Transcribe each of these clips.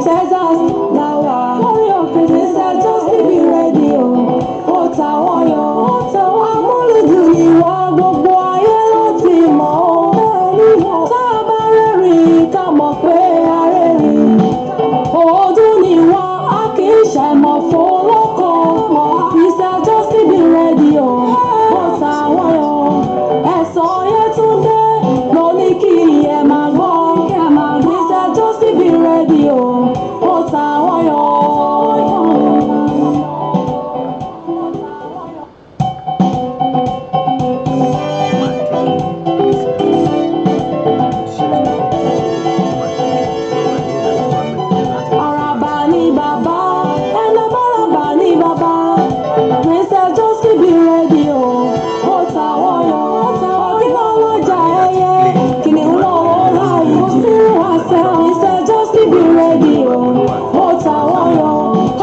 Texas làwà lórí òkè Mr. Justin be ready o. Ó ta wọ́n yọ, amúlùdùn ni wọ́n gbogbo ayé ló ti mọ̀ ọ́. Tá a bá rẹ́rìn ká mọ̀ pé a rẹ́rìn. Ọdún ni wọ́n á kì í ṣàìmọ̀ fún lọ́kàn. Mr. Justin be ready o. Ó ta wọ́n yọ. Ẹ̀sán Yétúndé ló ní kí ẹ máa gbọ́. Mr. Justin be ready o. Ó ta wọ́n yọ. Àràbà ni bàbá, ẹlẹ́bàràbà ni bàbá. Mr. Justin be ready o. Ó ta wọ́n yọ. Ọ̀kìnà ọlọ́jà ẹyẹ, kìnìún lọ́wọ́ láàyè jù. Mr. Justin be ready o. Ó ta wọ́n yọ.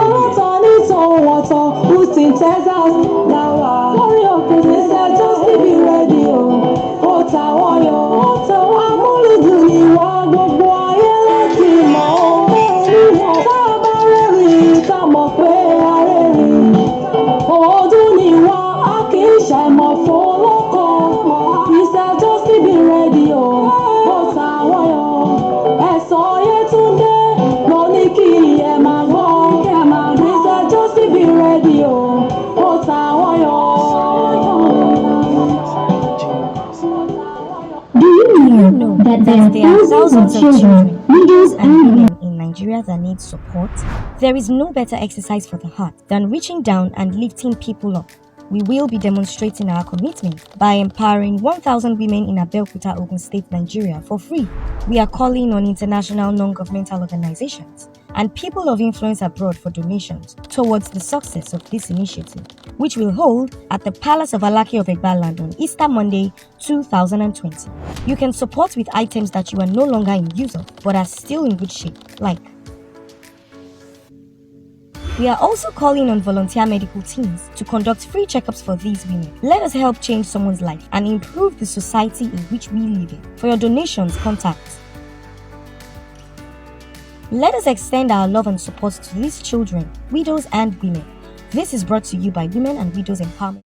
Ọlọ́ta ní tòun ọ̀tọ̀, Houston, Texas làwà lórí òkè Mr. Justin be ready o. Ó ta wọ́n yọ. Amúlùdùn ni wọ́n gbogbo ayé láti mọ̀ ọ́. Tá a bá rẹ́rìn ká mọ̀ pé a rẹ́rìn. Ọdún ni wọ́n á kì í ṣàìmọ̀ fún lọ́kàn. Mr. Justin be ready o. Ó ta wọ́n yọ. Ẹ̀sán Yétúndé ló ní kí ẹ máa gbọ́. Mr. Justin be ready o. Ó ta wọ́n yọ. Do you know that there are thousands of children, widows, and women in Nigeria that need support? There is no better exercise for the heart than reaching down and lifting people up. We will be demonstrating our commitment by empowering 1,000 women in Abeokuta, Ogun State, Nigeria for free. We are calling on international non-governmental organizations and people of influence abroad for donations towards the success of this initiative, which will hold at the Palace of Alake of Egbaland on Easter Monday, 2020. You can support with items that you are no longer in use of but are still in good shape, like we are also calling on volunteer medical teams to conduct free checkups for these women. Let us help change someone's life and improve the society in which we live in. For your donations, contact. Let us extend our love and support to these children, widows, and women. This is brought to you by Women and Widows Empowerment.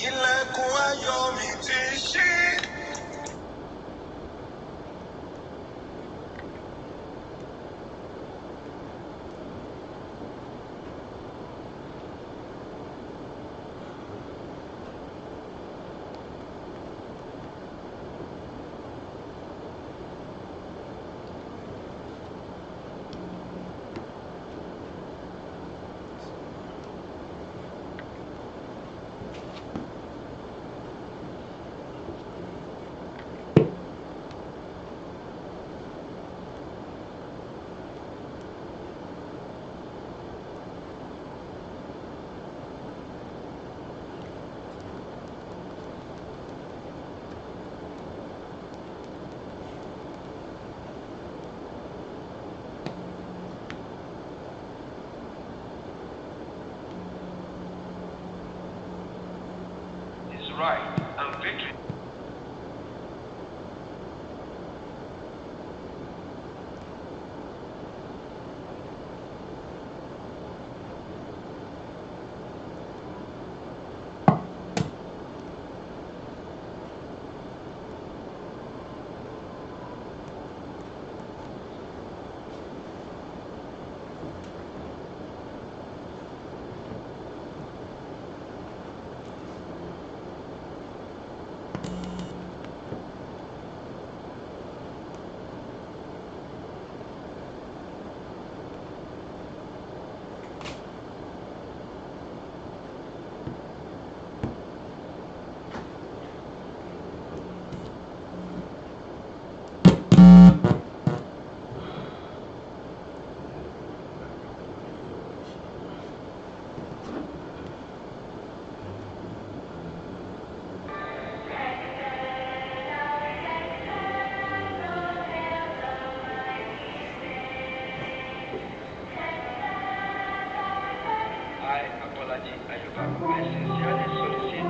Ilẹ̀kùn ayọ̀ mi ti ṣí. Right, and victory. I, Abolaji Ayobami, I sincerely solicit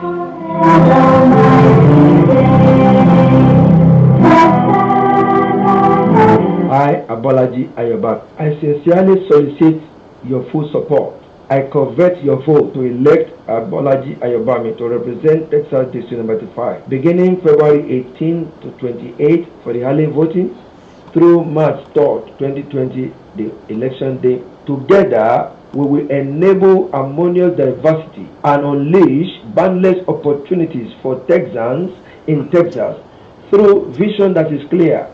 I, Abolaji Ayobami, I sincerely solicit your full support. I covet your vote to elect Abolaji Ayobami to represent Texas District Number 35, beginning February 18 to 28 for the early voting through March 3rd, 2020, the election day. Together, we will enable harmonious diversity and unleash boundless opportunities for Texans in Texas through vision that is clear,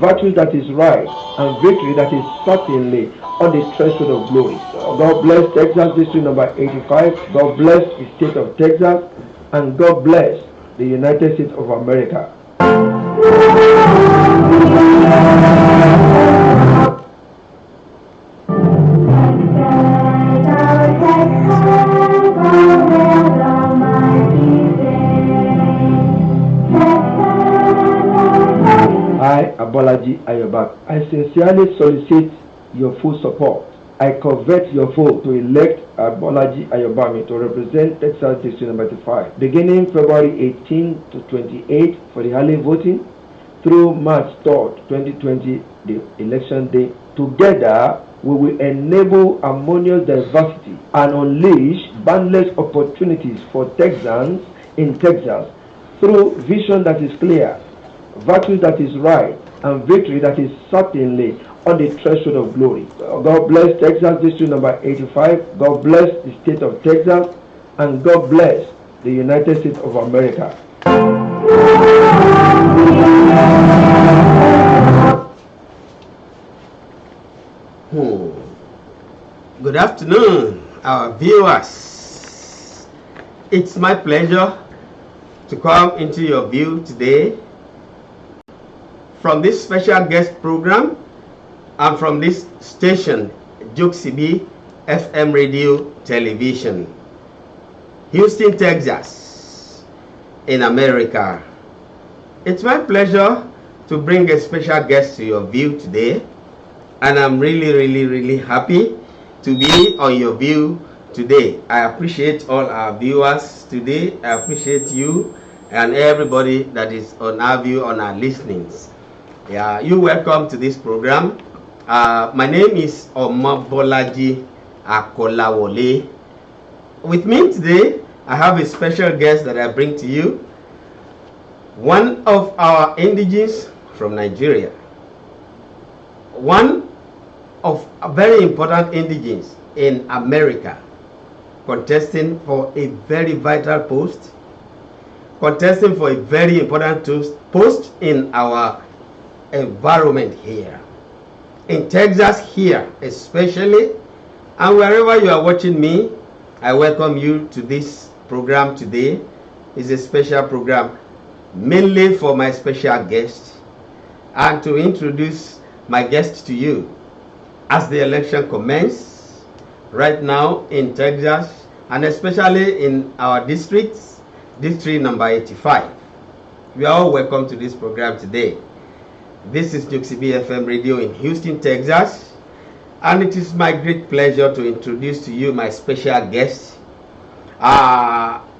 virtue that is right, and victory that is certainly on the threshold of glory. God bless Texas District Number 85. God bless the state of Texas, and God bless the United States of America. I, Abolaji Ayobami, I sincerely solicit your full support. I covet your vote to elect Abolaji Ayobami to represent Texas District Number 35, beginning February 18 to 28 for the early voting through March 3rd, 2020, the election day. Together, we will enable harmonious diversity and unleash boundless opportunities for Texans in Texas through vision that is clear, virtue that is right, and victory that is certainly on the threshold of glory. God bless Texas District Number 85. God bless the state of Texas, and God bless the United States of America. Good afternoon, our viewers. It's my pleasure to come into your view today from this special guest program and from this station, Juxibi FM Radio Television, Houston, Texas, in America. It's my pleasure to bring a special guest to your view today, and I'm really happy to be on your view today. I appreciate all our viewers today. I appreciate you and everybody that is on our view, on our listenings. Yeah, you're welcome to this program. My name is Abolaji Ayobami. With me today, I have a special guest that I bring to you. One of our indigenes from Nigeria. One of a very important indigenes in America, contesting for a very vital post, contesting for a very important post in our environment here, in Texas here especially, and wherever you are watching me, I welcome you to this program today. It's a special program mainly for my special guest, and to introduce my guest to you as the election commences right now in Texas, and especially in our districts, district number 85. You are all welcome to this program today. This is Juxibi FM Radio in Houston, Texas, and it is my great pleasure to introduce to you my special guest.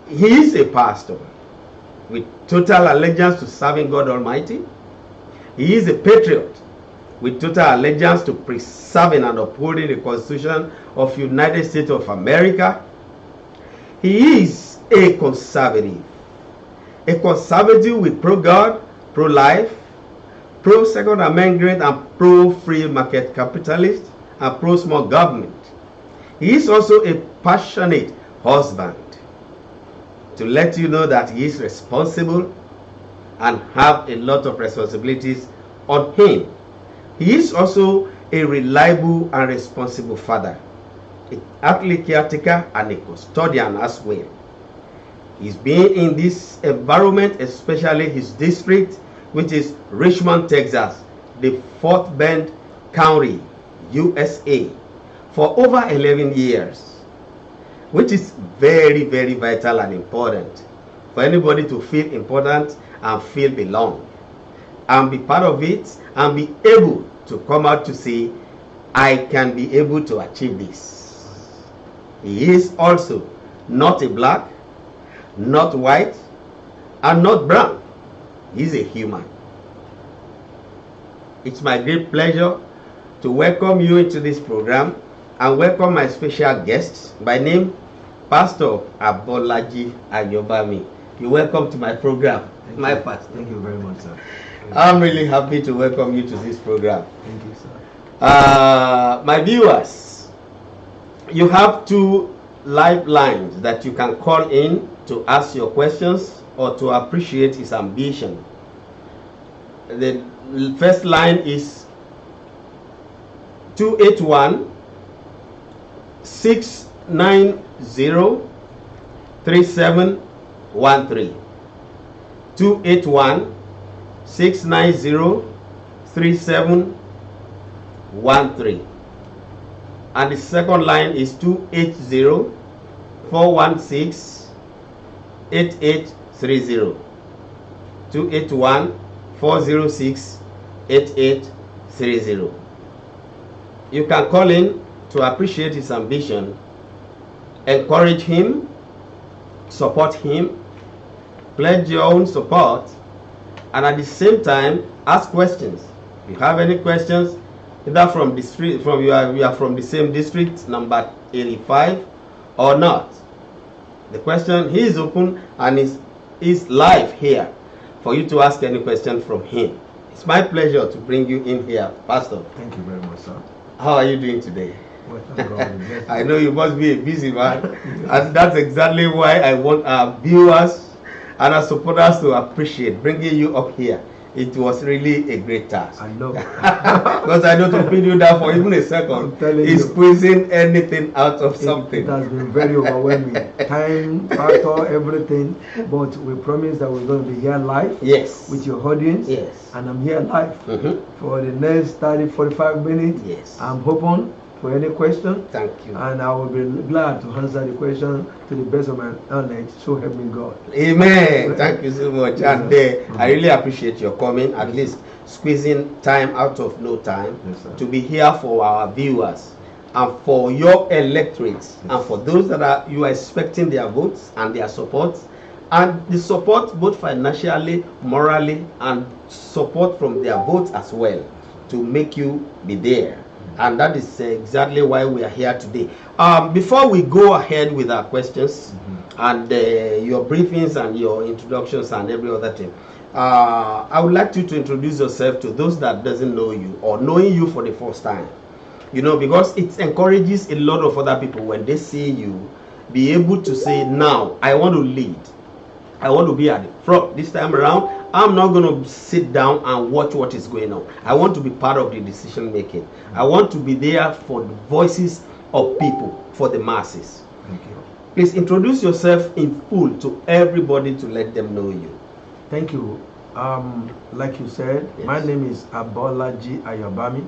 He is a pastor with total allegiance to serving God Almighty. He is a patriot with total allegiance to preserving and upholding the Constitution of United States of America. He is a conservative with pro-God, pro-life, pro-Second Amendment, and pro-free market capitalist, and pro-small government. He is also a passionate husband. To let you know that he is responsible and have a lot of responsibilities on him. He is also a reliable and responsible father, a earthly caretaker and a custodian as well. He's been in this environment, especially his district, which is Richmond, Texas, the Fort Bend County, USA, for over 11 years, which is very, very vital and important for anybody to feel important and feel belong and be part of it and be able to come out to say, I can be able to achieve this. He is also not a black, not white, and not brown. He's a human. It's my great pleasure to welcome you into this program and welcome my special guest by name, Pastor Abolaji Ayobami. You're welcome to my program. Thank my you. pastor. Thank you very much, sir. I'm really happy to welcome you to this program. Thank you, sir. My viewers, you have two lifelines that you can call in to ask your questions or to appreciate his ambition. The first line is 281 690 3713. 281 690 3713. And the second line is 280 416 8830. 281 406 8830. You can call in to appreciate his ambition, encourage him, support him, pledge your own support, and at the same time ask questions. If you have any questions, either from district, you are from the same district, number 85, or not, the question, he is open and is live here for you to ask any question from him. It's my pleasure to bring you in here, Pastor. Thank you very much, sir. How are you doing today? Well, thank God, yes. I know you must be a busy man, and that's exactly why I want our viewers and our supporters to appreciate bringing you up here. It was really a great task. I know. Because I know to pin you down for even a second is squeezing anything out of something. It has been very overwhelming. Time, factor, everything. But we promise that we're going to be here live. Yes. With your audience. Yes. And I'm here live for the next 30, 45 minutes. Yes. I'm open for any question. Thank you. And I will be glad to answer the question to the best of my knowledge. So help me God. Amen. Thank you so much. And I really appreciate your coming, at least squeezing time out of no time to be here for our viewers and for your electorates and for those that you are expecting their votes and their support, and the support both financially, morally, and support from their votes as well to make you be there. And that is exactly why we are here today. Before we go ahead with our questions and your briefings and your introductions and every other thing, I would like you to introduce yourself to those that doesn't know you or knowing you for the first time. You know, because it encourages a lot of other people when they see you be able to say, now I want to lead. I want to be at the front this time around. I'm not going to sit down and watch what is going on. I want to be part of the decision making. I want to be there for the voices of people, for the masses. Thank you. Please introduce yourself in full to everybody to let them know you. Thank you. Like you said, my name is Abolaji Ayobami.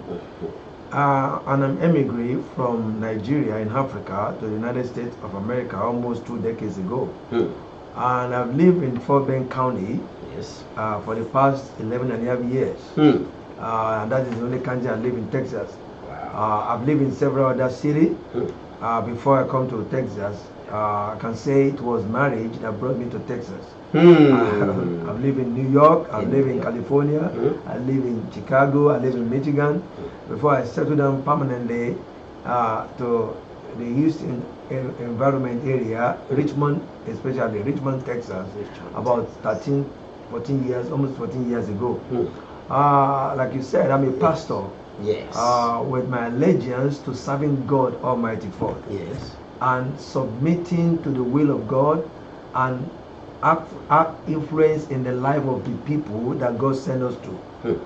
And I'm emigrant from Nigeria in Africa to the United States of America almost 2 decades ago. And I've lived in Fort Bend County for the past 11.5 years. And that is the only country I live in, Texas. I've lived in several other cities. Before I come to Texas, I can say it was marriage that brought me to Texas. I've lived in New York, I've lived in California, I live in Chicago, I live in Michigan. Before I settled down permanently to the Houston environment area, Richmond, especially Richmond, Texas, about 14 years, almost 14 years ago. Like you said, I'm a pastor. Yes. With my allegiance to serving God Almighty first. Yes. And submitting to the will of God and influence in the life of the people that God sent us to.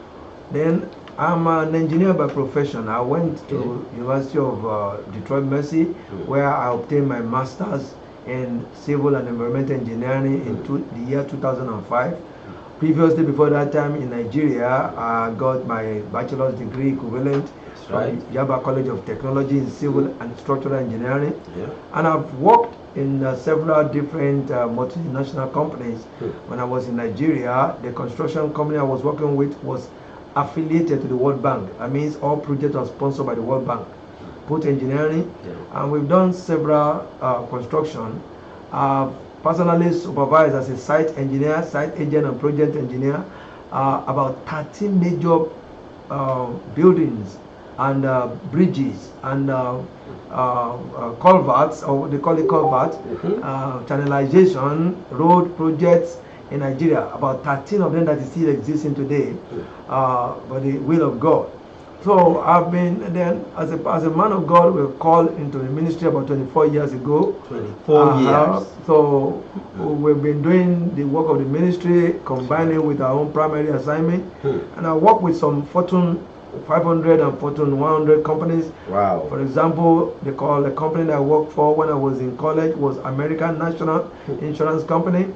Then I'm an engineer by profession. I went to University of Detroit Mercy, where I obtained my master's in civil and environmental engineering in the year 2005. Previously, before that time in Nigeria, I got my bachelor's degree equivalent from Yaba College of Technology in civil and structural engineering. And I've worked in several different multinational companies. When I was in Nigeria, the construction company I was working with was affiliated to the World Bank. That means all projects are sponsored by the World Bank. Put engineering, and we've done several construction. Personally supervised as a site engineer, site agent, and project engineer, about 13 major buildings and bridges and culverts, or they call it culverts, channelization, road projects in Nigeria. About 13 of them that is still existing today, by the will of God. So I've been then, as a man of God, we were called into the ministry about 24 years ago. 24 years. So we've been doing the work of the ministry, combining with our own primary assignment. And I work with some Fortune 500 and Fortune 100 companies. Wow. For example, the company that I worked for when I was in college was American National Insurance Company.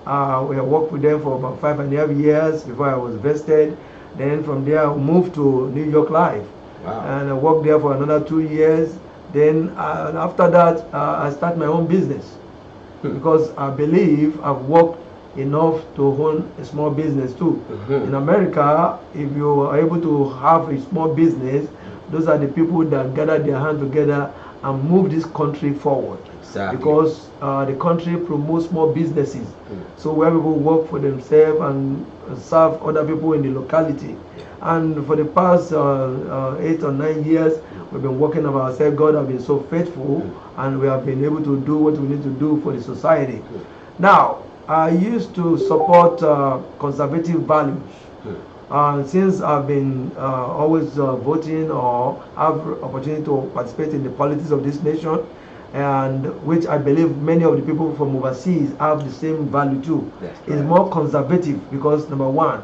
We have worked with them for about 5.5 years before I was vested. Then from there I moved to New York Life. And I worked there for another 2 years. Then after that I started my own business, because I believe I've worked enough to own a small business too. In America, if you are able to have a small business, those are the people that gather their hands together and move this country forward. Because the country promotes small businesses. So where people work for themselves and serve other people in the locality. And for the past 8 or 9 years, we've been working of ourselves. God has been so faithful, and we have been able to do what we need to do for the society. Now, I used to support conservative values. Since I've been always voting or have opportunity to participate in the politics of this nation, and which I believe many of the people from overseas have the same value too. It's more conservative because, number one,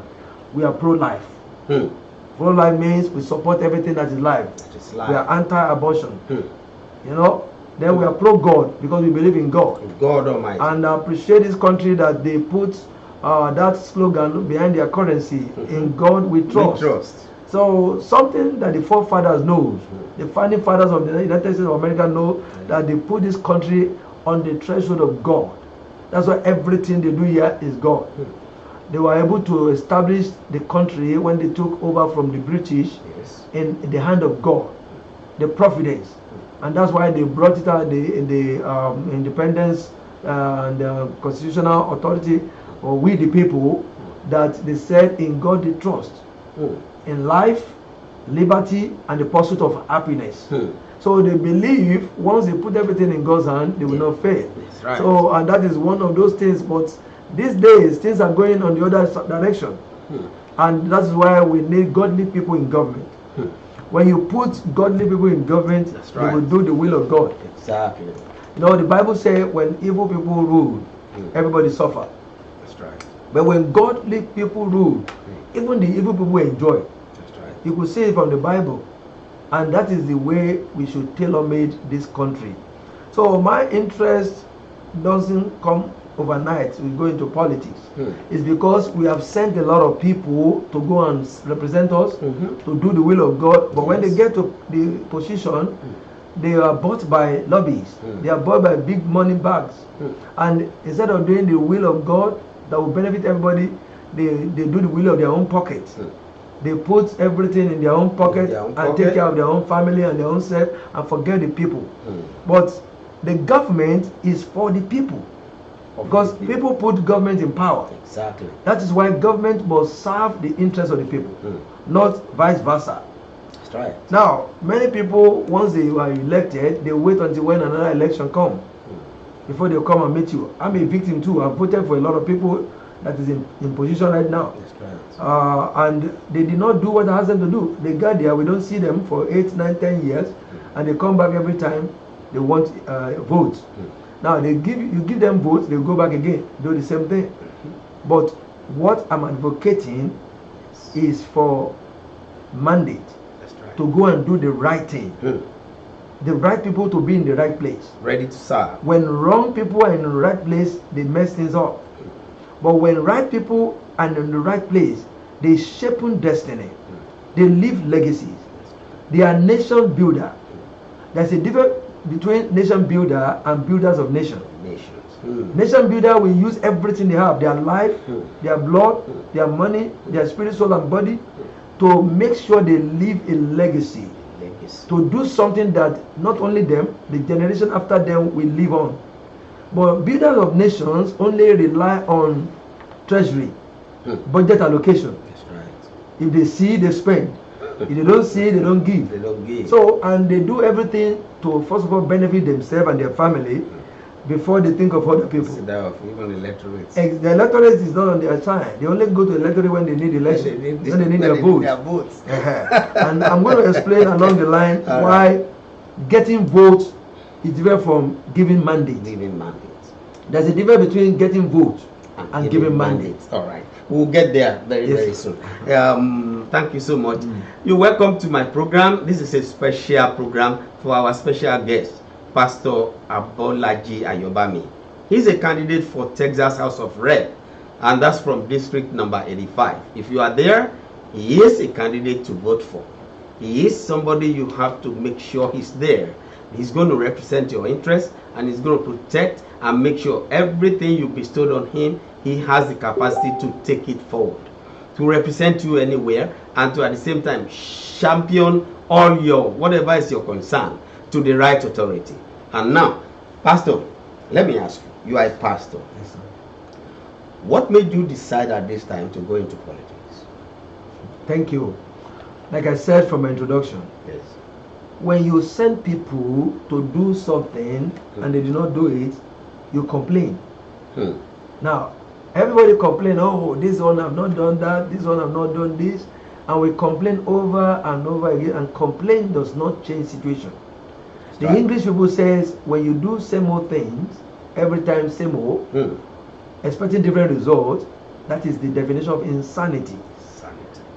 we are pro-life. Pro-life means we support everything that is life. We are anti-abortion. You know, then we are pro-God because we believe in God. God Almighty. And I appreciate this country that they put that slogan behind their currency, in God we trust. We trust. So something that the forefathers knows, the founding fathers of the United States of America know, that they put this country on the threshold of God. That's why everything they do here is God. They were able to establish the country when they took over from the British in the hand of God, the providence. And that's why they brought it out in the independence and the constitutional authority, or we the people, that they said in God they trust. In life, liberty, and the pursuit of happiness. So they believe once they put everything in God's hand, they will not fail. So, and that is one of those things. But these days, things are going on the other direction. And that's why we need godly people in government. When you put godly people in government, they will do the will of God. Exactly. You know, the Bible says when evil people rule, everybody suffer. That's right. But when godly people rule, even the evil people enjoy. That's right. You could see it from the Bible. And that is the way we should tailor-made this country. So my interest doesn't come overnight. We go into politics. It's because we have sent a lot of people to go and represent us, to do the will of God. But when they get to the position, they are bought by lobbies. They are bought by big money bags. And instead of doing the will of God that will benefit everybody, they do the will of their own pockets. They put everything in their own pocket and take care of their own family and their own self and forget the people. But the government is for the people. Because people put government in power. Exactly. That is why government must serve the interests of the people, not vice versa. That's right. Now, many people, once they are elected, they wait until when another election comes before they come and meet you. I'm a victim too. I've voted for a lot of people that is in position right now. That's right. And they did not do what I asked them to do. They got there, we don't see them for 8, 9, 10 years, and they come back every time they want votes. Now you give them votes, they go back again, do the same thing. But what I'm advocating is for mandate to go and do the right thing. The right people to be in the right place. Ready to serve. When wrong people are in the right place, they mess things up. But when right people are in the right place, they shape destiny. They leave legacies. They are nation builder. There's a difference between nation builder and builders of nation. Nation builder will use everything they have, their life, their blood, their money, their spirit, soul, and body, to make sure they leave a legacy. To do something that not only them, the generation after them will live on. But builders of nations only rely on treasury, budget allocation. That's right. If they see, they spend. If they don't see, they don't give. They don't give. So, and they do everything to first of all benefit themselves and their family before they think of other people. Even electorates. The electorate is not on their side. They only go to electorate when they need election, when they need their votes. And I'm going to explain along the line why getting votes is different from giving mandate. There's a difference between getting votes and giving mandate. All right. We'll get there very soon. Thank you so much. You're welcome to my program. This is a special program for our special guest, Pastor Abolaji Ayobami. He's a candidate for Texas House of Rep, and that's from district number 85. If you are there, he is a candidate to vote for. He is somebody you have to make sure he's there. He's going to represent your interests, and he's going to protect and make sure everything you bestowed on him, he has the capacity to take it forward, to represent you anywhere, and to at the same time champion all your whatever is your concern to the right authority. And now, Pastor, let me ask you, you are a pastor. Yes, sir. What made you decide at this time to go into politics? Thank you. Like I said from my introduction, Yes. when you send people to do something and they do not do it, you complain. Now, everybody complain, oh, this one I've not done that, this one I've not done this, and we complain over and over again, and complain does not change situation. The English people says, when you do same old things, every time same old, expecting different results, that is the definition of insanity.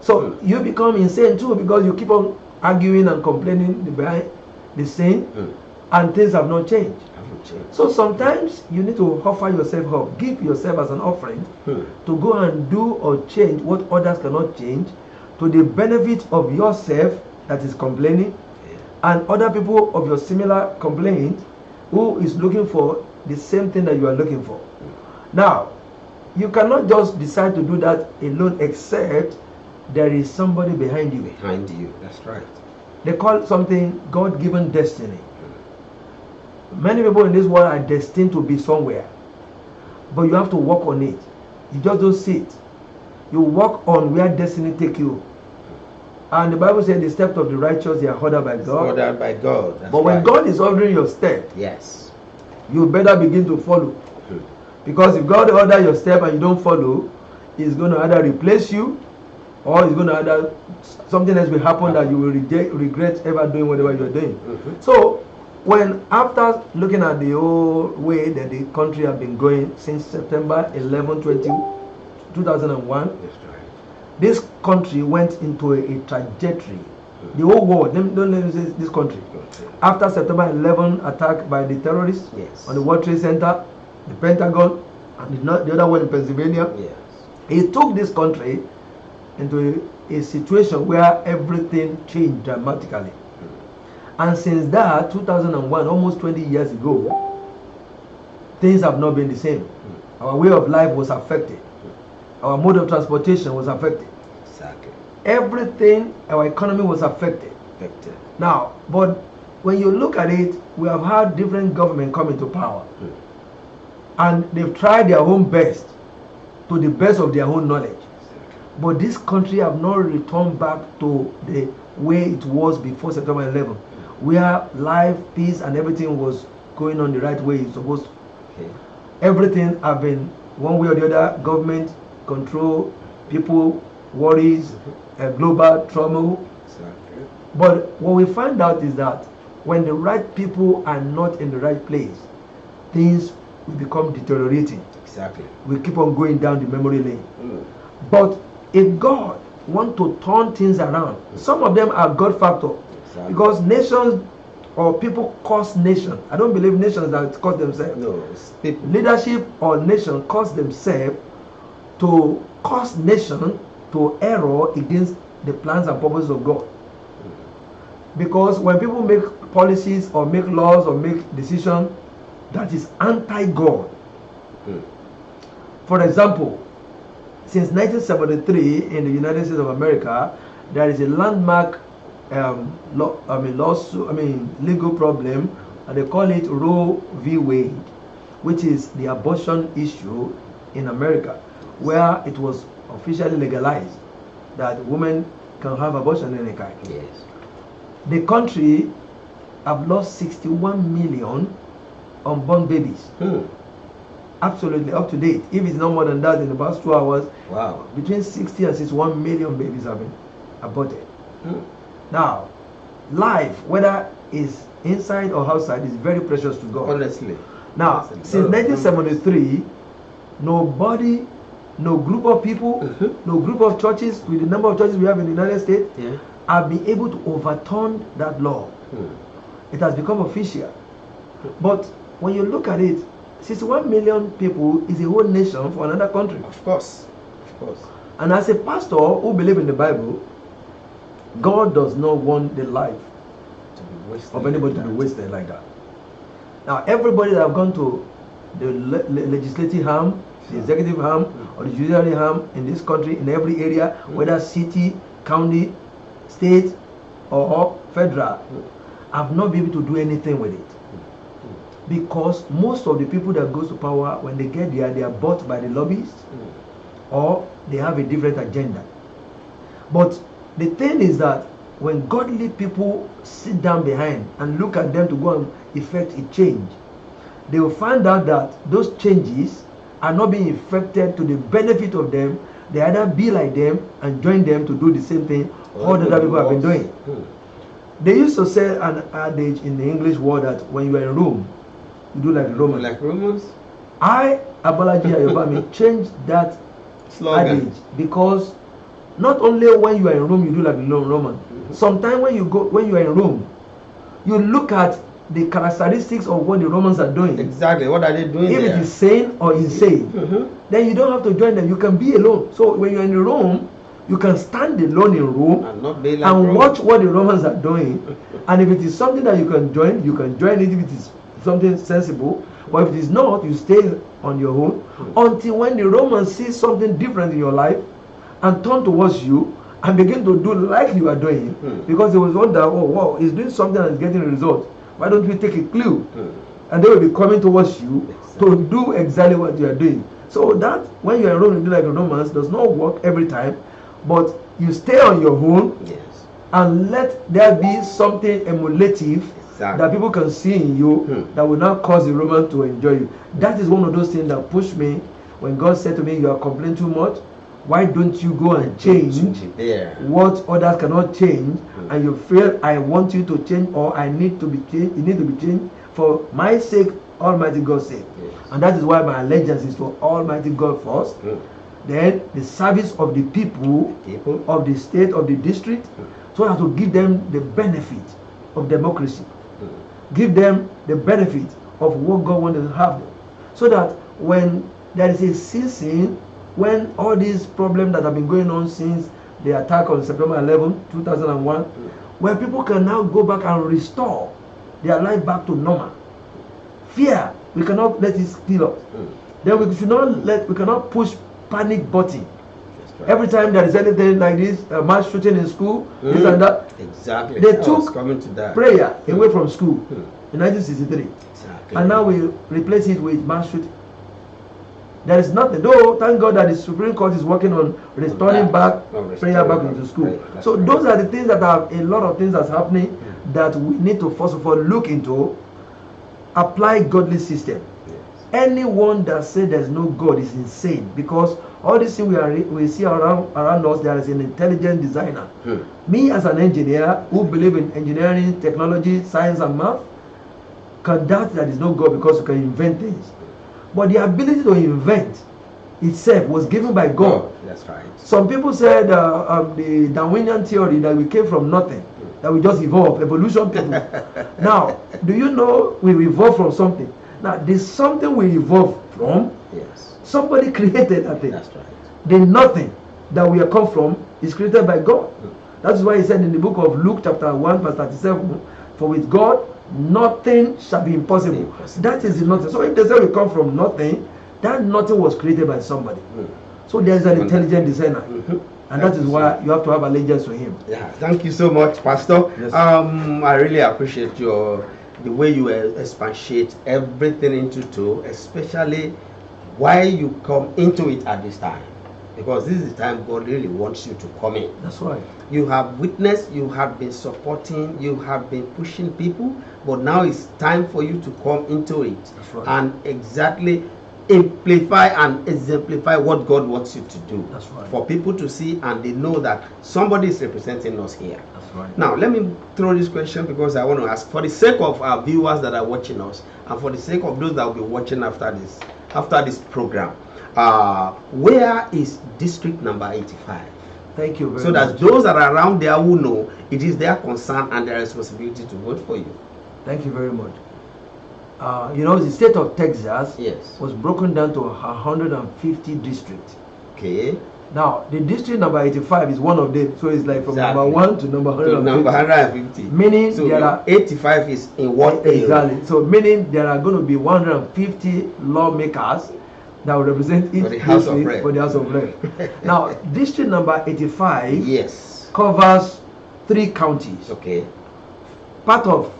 So you become insane too, because you keep on arguing and complaining behind the scene, and things have not changed. So sometimes you need to offer yourself up, give yourself as an offering to go and do or change what others cannot change, to the benefit of yourself that is complaining, and other people of your similar complaint who is looking for the same thing that you are looking for. Now, you cannot just decide to do that alone, except there is somebody behind you. Behind you, that's right. They call something God-given destiny. Many people in this world are destined to be somewhere, but you have to work on it. You just don't sit. You work on where destiny take you. And the Bible says the steps of the righteous, they are ordered by God. Ordered by God. But when God is ordering your step, yes, you better begin to follow. Because if God order your step and you don't follow, He's going to either replace you, or He's going to either something else will happen that you will regret ever doing whatever you're doing. So when after looking at the whole way that the country have been going since September 11, 2001, this country went into a trajectory. The whole world, don't let me say this country. After September 11 attack by the terrorists on the World Trade Center, the Pentagon, and the other one in Pennsylvania, it took this country into a situation where everything changed dramatically. And since that, 2001, almost 20 years ago, things have not been the same. Our way of life was affected. Our mode of transportation was affected. Exactly. Everything, our economy was affected. Now, but when you look at it, we have had different governments come into power. And they've tried their own best, to the best of their own knowledge. But this country have not returned back to the way it was before September 11, where life, peace, and everything was going on the right way it's supposed to. Everything have been one way or the other, government control, people, worries, global trauma. But what we find out is that when the right people are not in the right place, things will become deteriorating. Exactly. We keep on going down the memory lane. Mm. But if God want to turn things around, some of them are God factor. Exactly. Because nations or people cause nation. I don't believe nations that cause themselves. No, it's people. Leadership or nation cause themselves to cause nation to error against the plans and purposes of God. Because when people make policies or make laws or make decisions that is anti-God. For example, since 1973 in the United States of America, there is a landmark legal problem, and they call it Roe v. Wade, which is the abortion issue in America, where it was officially legalized that women can have abortion in any kind. Yes. The country have lost 61 million unborn babies. Absolutely up to date. If it's not more than that in the past 2 hours, Wow. between 60 and 61 million babies have been aborted. Now, life, whether it's inside or outside, is very precious to God. Honestly. Now, since 1973, nobody, no group of people, no group of churches, with the number of churches we have in the United States, have been able to overturn that law. It has become official. But when you look at it, 61 million people is a whole nation for another country. Of course. Of course. And as a pastor who believes in the Bible, God does not want the life of anybody to be wasted like that. Now, everybody that have gone to the legislative arm, the executive arm, or the judiciary arm in this country, in every area, whether city, county, state, or federal, have not been able to do anything with it. Because most of the people that goes to power, when they get there, they are bought by the lobbyists, or they have a different agenda. But the thing is that when godly people sit down behind and look at them to go and effect a change, they will find out that those changes are not being effected to the benefit of them. They either be like them and join them to do the same thing all the other people have been doing. They used to say an adage in the English word that when you are in Rome, you do like the Romans. Like Romans? I, Abolaji Ayobami, changed that Slogan. adage, because not only when you are in Rome you do like the Roman. Sometimes when you are in Rome, you look at the characteristics of what the Romans are doing. Exactly. What are they doing If there? it is sane or insane, then you don't have to join them. You can be alone. So when you're in Rome, you can stand alone in Rome And not be like and Rome. watch what the Romans are doing. And if it is something that you can join it if it is something sensible. But if it is not, you stay on your own until when the Romans see something different in your life and turn towards you and begin to do like you are doing, because they will wonder, oh wow, he's doing something and getting a result. Why don't we take a clue? And they will be coming towards you to do exactly what you are doing. So that when you are in Rome, you do like the Romans, does not work every time, but you stay on your own and let there be something emulative that people can see in you that will not cause the Roman to enjoy you. That is one of those things that pushed me when God said to me, you are complaining too much. Why don't you go and change what others cannot change? And you feel I want you to change, or I need to be changed. You need to be changed for my sake, Almighty God's sake. And that is why my allegiance is to Almighty God first. Then the service of the people of the state, of the district, so as to give them the benefit of democracy. Give them the benefit of what God wanted to have. So that when there is a season, when all these problems that have been going on since the attack on September 11, 2001, where people can now go back and restore their life back to normal. Fear, we cannot let it steal us. Then we cannot push panic button. Every time there is anything like this, mass shooting in school, this and that, they took prayer away from school in 1963. And now we replace it with mass shooting. There is nothing, though thank God that the Supreme Court is working on restoring prayer back into school. So those are the things that are a lot of things that's happening that we need to first of all look into. Apply godly system. Anyone that says there's no God is insane, because all these things we see around us, there is an intelligent designer. Me as an engineer who believe in engineering, technology, science and math, can doubt that is not God because you can invent things. But the ability to invent itself was given by God. Oh, that's right. Some people said the Darwinian theory that we came from nothing, that we just evolved, evolution people. Now, do you know we evolved from something? Now, there's something we evolved from. Yes. Somebody created that thing. That's right. The nothing that we have come from is created by God. That's why he said in the book of Luke chapter 1 verse 37, for with God nothing shall be impossible. That is the nothing. So if they say we come from nothing, that nothing was created by somebody. So there's an intelligent designer. And that is why you have to have allegiance to him. Yeah, thank you so much, Pastor. Yes. I really appreciate the way you expatiate everything into two, especially why you come into it at this time. Because this is the time God really wants you to come in. That's right. You have witnessed, you have been supporting, you have been pushing people, but now it's time for you to come into it. That's right. And exactly amplify and exemplify what God wants you to do. That's right. For people to see and they know that somebody is representing us here. That's right. Now, let me throw this question because I want to ask, for the sake of our viewers that are watching us, and for the sake of those that will be watching after this program, where is district number 85? Thank you very So much. that those that are around there who know it is their concern and their responsibility to vote for you. Thank you very much. You know, the state of Texas Yes. was broken down to 150 districts. Okay. Now, the district number 85 is one of them. So it's like from Exactly. number 1 to number 150. To number 150. Meaning So there are 85 is in what area? exactly. So meaning there are going to be 150 lawmakers that will represent each For the House of district Rep. for the House of Rep. Now, district number 85 Yes. covers 3 counties. Okay. Part of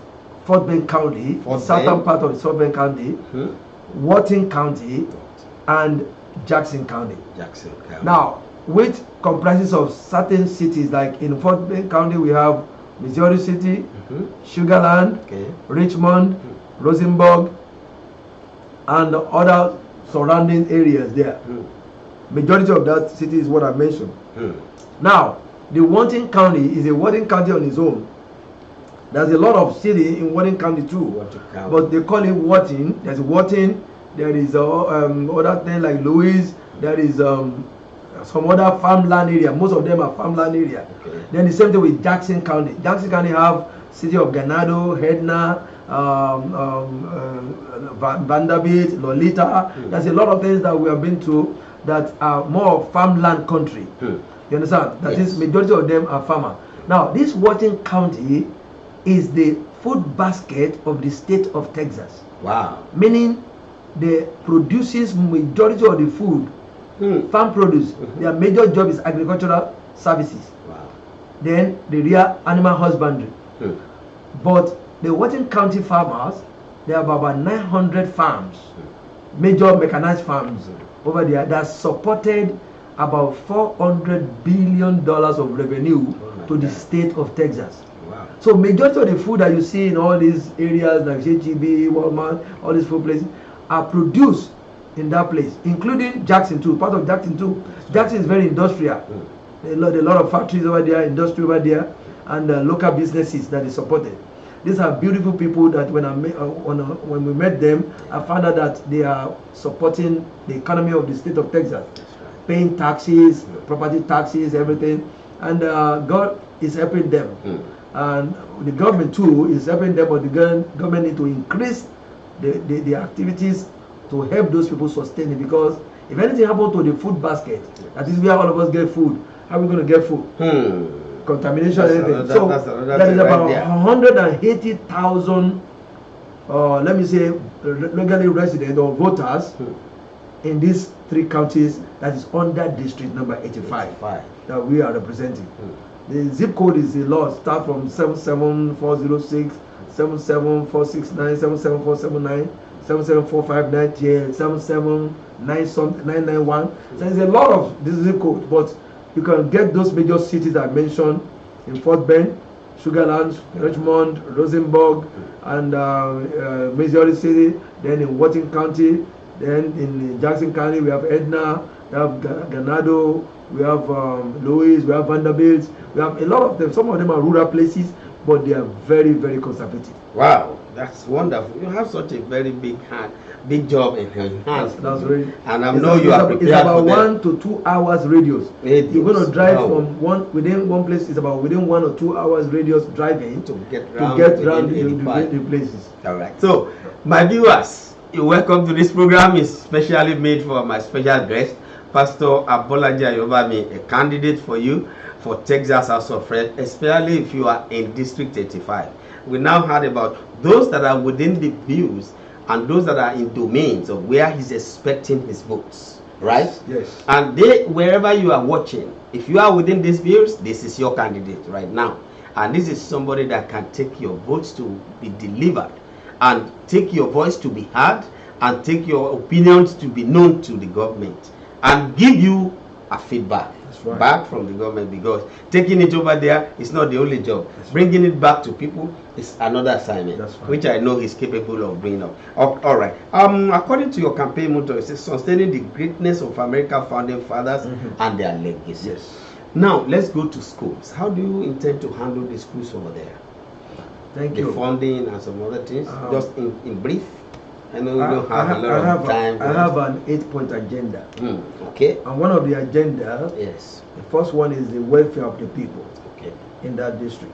Fort Bend County, Fort the southern Bend. part of Fort Bend County, Wharton County, and Jackson County. Jackson County. Now, which comprises of certain cities, like in Fort Bend County, we have Missouri City, Sugar Land, Okay. Richmond, Rosenberg, and other surrounding areas there. Majority of that city is what I mentioned. Now, the Wharton County is a Wharton County on its own. There's a lot of city in Wharton County too, Wharton County. but they call it Wharton. There's Wharton. There is other things like Louis. There is some other farmland area. Most of them are farmland area. Okay. Then the same thing with Jackson County. Jackson County have city of Ganado, Edna, Vanderbilt, Lolita. There's a lot of things that we have been to that are more farmland country. You understand? That Yes. is, majority of them are farmer. Now, this Wharton County is the food basket of the state of Texas. Wow. Meaning, they produces majority of the food, farm produce. Their major job is agricultural services. Wow. Then the rear animal husbandry. But the Wharton County farmers, they have about 900 farms, major mechanized farms over there that supported about $400 billion of revenue to the state of Texas. Wow. So majority of the food that you see in all these areas like HEB, Walmart, all these food places are produced in that place, including Jackson too, part of Jackson too. Jackson is very industrial. A lot of factories over there, industry over there, and local businesses that is supported. These are beautiful people that when we met them, I found out that they are supporting the economy of the state of Texas, paying taxes, property taxes, everything, and God is helping them. And the government too is helping them, but the government need to increase the activities to help those people sustain it, because if anything happens to the food basket, that is where all of us get food, how are we going to get food? Contamination, everything. So that is about 180,000 let me say legally resident or voters in these 3 counties that is under district number 85 that we are representing. The zip code is a lot. Start from 77406, 77469, 77479, 77459, 77991. So there's a lot of this zip code, but you can get those major cities I mentioned in Fort Bend, Sugar Land, Richmond, Rosenberg, and Missouri City. Then in Wharton County, then in Jackson County we have Edna, we have Ganado, we have Louis, we have Vanderbilt. We have a lot of them. Some of them are rural places, but they are very, very conservative. Wow, that's wonderful. You have such a very big job in your hands. That's really, and I know you are prepared. It's about for 1 to 2 hours radius. You're going to drive from within one place. It's about within 1 or 2 hours radius driving to get around the places. All right. So, my viewers, you're welcome to this program. It's specially made for my special guest, Pastor Abolaji Ayobami, a candidate for you for Texas House of Reps, especially if you are in District 85. We now heard about those that are within the views and those that are in domains of where he's expecting his votes, right? Yes. And wherever you are watching, if you are within these views, this is your candidate right now. And this is somebody that can take your votes to be delivered and take your voice to be heard and take your opinions to be known to the government and give you a feedback back from the government, because taking it over there is not the only job. Bringing it back to people is another assignment, which I know he's capable of bringing up. All right. According to your campaign motto, it says sustaining the greatness of America's founding fathers and their legacy. Yes. Now let's go to schools. How do you intend to handle the schools over there? Thank you. The funding and some other things. Just in brief. I know you don't have a lot of time. I have an 8-point agenda. Okay. And one of the agenda, yes, the first one is the welfare of the people, okay, in that district,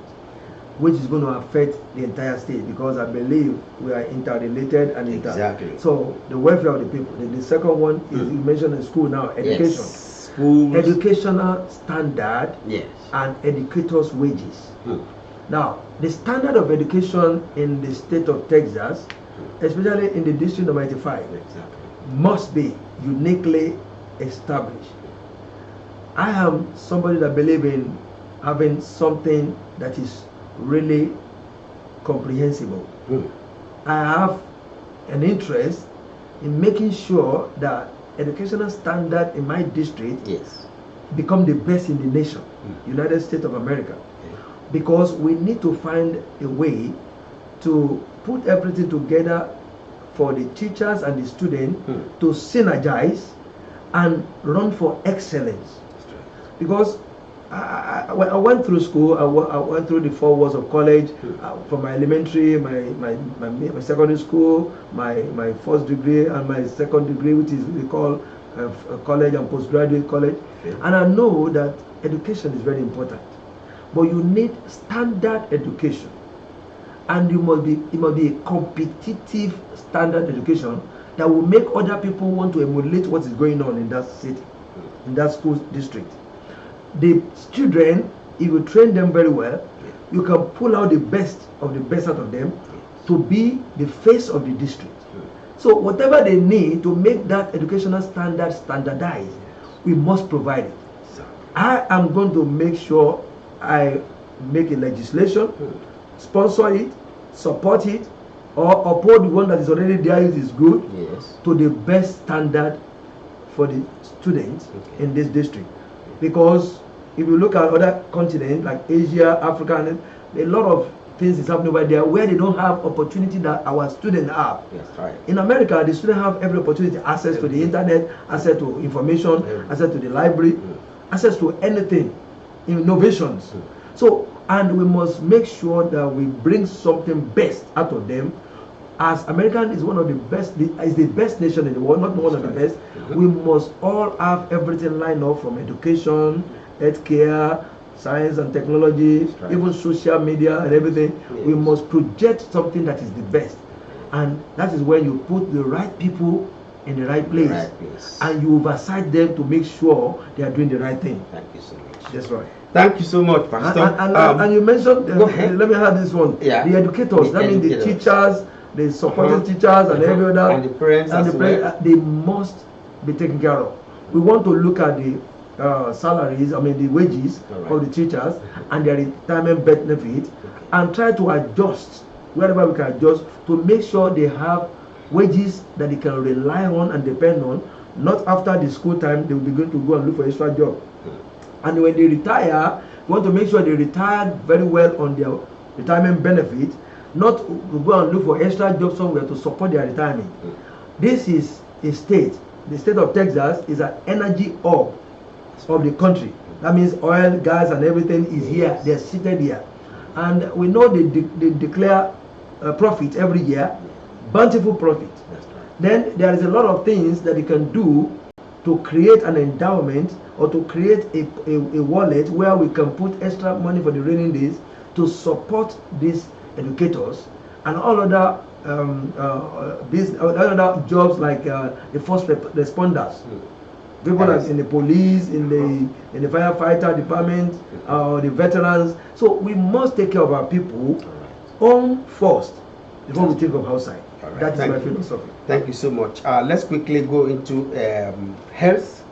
which is going to affect the entire state, because I believe we are interrelated and exactly. So the welfare of the people. The second one is, you mentioned in school now, education. Yes. Schools. Educational standard, yes, and educators' wages. Now, the standard of education in the state of Texas, especially in the district of 85, must be uniquely established. I am somebody that believes in having something that is really comprehensible. I have an interest in making sure that educational standard in my district become the best in the nation, United States of America, because we need to find a way to put everything together for the teachers and the students to synergize and run for excellence. Because when I went through school, I went through the 4 walls of college, from my elementary, my secondary school, my first degree and my second degree, which is we call college and postgraduate college. And I know that education is very important, but you need standard education, and it must be a competitive standard education that will make other people want to emulate what is going on in that city, in that school district. The children, if you train them very well, you can pull out the best of the best out of them to be the face of the district. So whatever they need to make that educational standard standardized, we must provide it. I am going to make sure I make a legislation, sponsor it, support it, or uphold the one that is already there, it is good, to the best standard for the students in this district. Because if you look at other continents like Asia, Africa, and a lot of things is happening over there where they don't have opportunity that our students have. In America, the students have every opportunity, access to the internet, access to information, access to the library, access to anything, innovations. So, and we must make sure that we bring something best out of them. As American is one of the best, is the best nation in the world, not one of the best. We must all have everything lined up, from education, healthcare, science and technology, even social media and everything. We must project something that is the best, and that is when you put the right people in the right place, and you oversight them to make sure they are doing the right thing. Thank you so much. That's right. Thank you so much, Pastor. And you mentioned, let me add this one. The educators, that means the teachers, the supporting teachers, and every other, and the parents, they must be taken care of. We want to look at the salaries, the wages of the teachers and their retirement benefit, and try to adjust wherever we can adjust to make sure they have wages that they can rely on and depend on. Not after the school time, they will be going to go and look for extra job. And when they retire, we want to make sure they retire very well on their retirement benefit, not to go and look for extra job somewhere to support their retirement. This is a state. The state of Texas is an energy hub of the country. That means oil, gas, and everything is here. They're seated here. and we know they declare profit every year, bountiful profit. That's right. Then there is a lot of things that they can do to create an endowment or to create a wallet where we can put extra money for the raining days to support these educators and all other other jobs like the first responders, people like in the police, in the firefighter department, the veterans. So we must take care of our people home first before we think of outside. Right. That is my philosophy. Thank you so much. Let's quickly go into health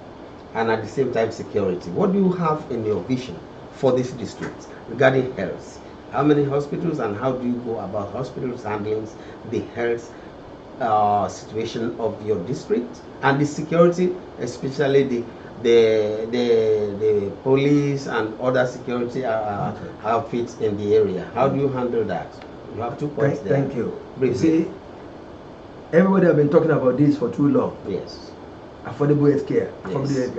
and at the same time security. What do you have in your vision for this district regarding health? How many hospitals and how do you go about hospitals handling the health situation of your district, and the security, especially the police and other security outfits in the area? How do you handle that? You have 2 points there. Thank you. Briefly. You see, everybody have been talking about this for too long. Yes. Affordable health care. Yes.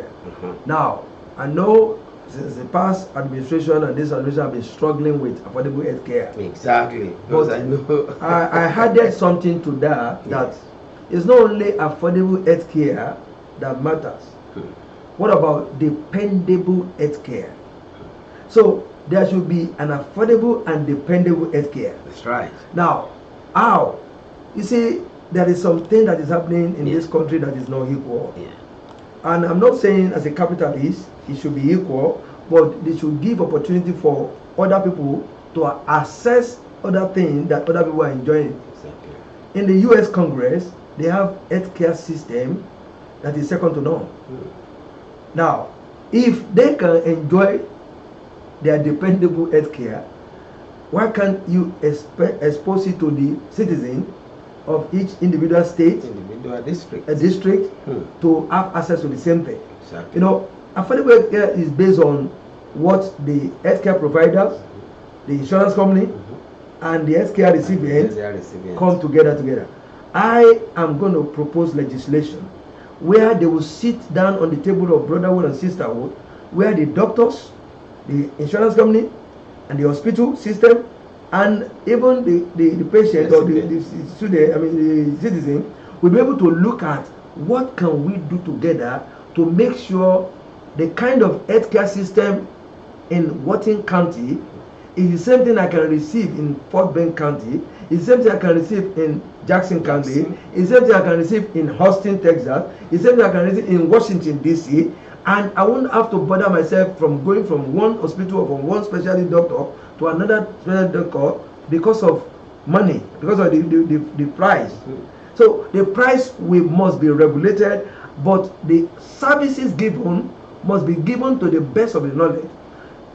Now, I know since the past administration and this administration have been struggling with affordable health care. Exactly. But I know. I added something to that, that it's not only affordable health care that matters. What about dependable health care? So there should be an affordable and dependable health care. That's right. Now, how? You see, there is something that is happening in this country that is not equal. Yeah. And I'm not saying as a capitalist it should be equal, but they should give opportunity for other people to access other things that other people are enjoying. Exactly. In the US Congress, they have healthcare system that is second to none. Now, if they can enjoy their dependable healthcare, why can't you expose it to the citizen of each individual state, individual district, a district, to have access to the same thing? Exactly. You know, affordable healthcare is based on what the healthcare providers, the insurance company, and the healthcare recipients come together. I am going to propose legislation where they will sit down on the table of brotherhood and sisterhood, where the doctors, the insurance company, and the hospital system, and even the patient or the citizen will be able to look at what can we do together to make sure the kind of healthcare system in Wharton County is the same thing I can receive in Fort Bend County, is the same thing I can receive in Jackson County, is the same thing I can receive in Houston, Texas, is the same thing I can receive in Washington, D.C., and I won't have to bother myself from going from one hospital or from one specialty doctor to another specialty doctor because of money, because of the price. So the price must be regulated, but the services given must be given to the best of the knowledge.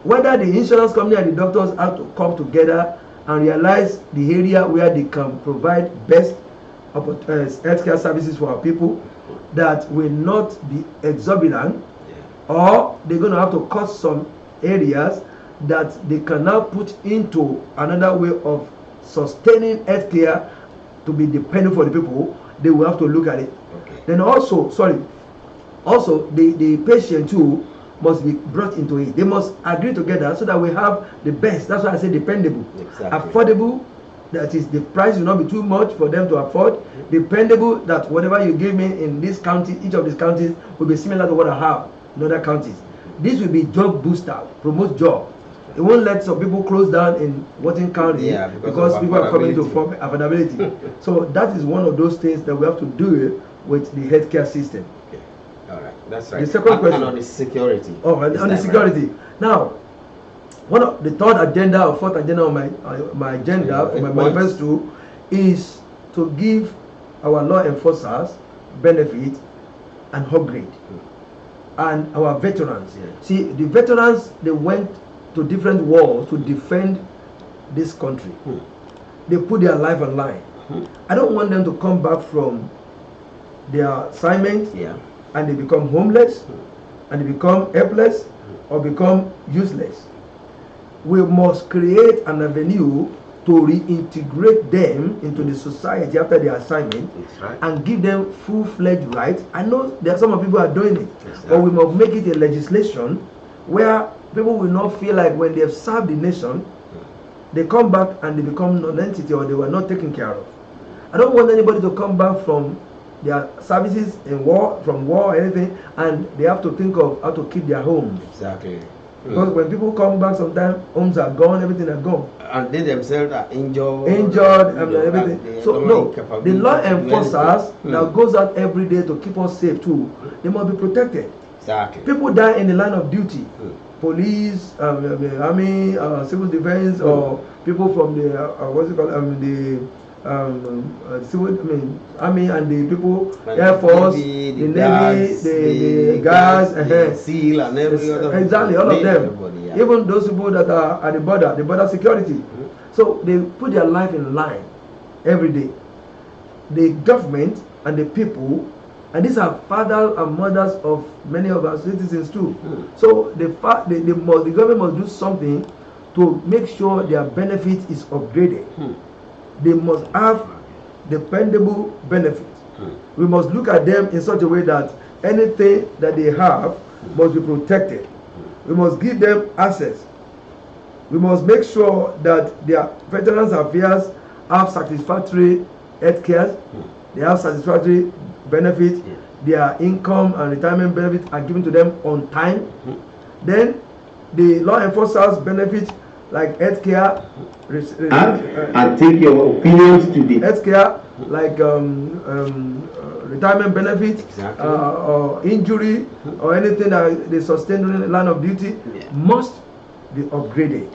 Whether the insurance company and the doctors have to come together and realize the area where they can provide best healthcare services for our people that will not be exorbitant, or they're going to have to cut some areas that they can now put into another way of sustaining healthcare to be dependent for the people. They will have to look at it. Then also the patient too must be brought into it. They must agree together so that we have the best. That's why I say dependable. Affordable, that is the price will not be too much for them to afford. Dependable, that whatever you give me in this county, each of these counties will be similar to what I have in other counties. This will be job booster, promote job. It won't let some people close down in Wharton County because people are coming to form affordability. So that is one of those things that we have to do with the healthcare system. Okay. All right, that's right. The second question. And on the security. Oh, on the security. Right? Now, one of the third agenda or fourth agenda on my agenda for my manifesto is to give our law enforcers benefit and upgrade, and our veterans. See, the veterans, they went to different wars to defend this country. They put their life on line. I don't want them to come back from their assignment and they become homeless and they become helpless or become useless. We must create an avenue to reintegrate them into the society after their assignment and give them full-fledged rights. I know there are some people are doing it, but we must make it a legislation where people will not feel like when they have served the nation they come back and they become non-entity or they were not taken care of. I don't want anybody to come back from their services in war, from war or anything, and they have to think of how to keep their homes. Exactly. Because when people come back, sometimes homes are gone, everything are gone. And they themselves are injured. And everything. So no, the law enforcers that goes out every day to keep us safe too, they must be protected. Exactly. People die in the line of duty. Police, army, civil defense, or people from the what's it called? Civil, army and the people, Air Force, the Navy, the guards, the SEAL, and every other. Exactly, all of them. Yeah. Even those people that are at the border security. So they put their life in line every day. The government and the people, and these are fathers and mothers of many of our citizens too. So the government must do something to make sure their benefit is upgraded. They must have dependable benefits. We must look at them in such a way that anything that they have must be protected. We must give them access. We must make sure that their veterans affairs have satisfactory health care, they have satisfactory benefits, their income and retirement benefits are given to them on time. Then the law enforcers benefit like health care, and take your opinions to the health care like retirement benefits, exactly. Or injury or anything that they sustain during the line of duty must be upgraded,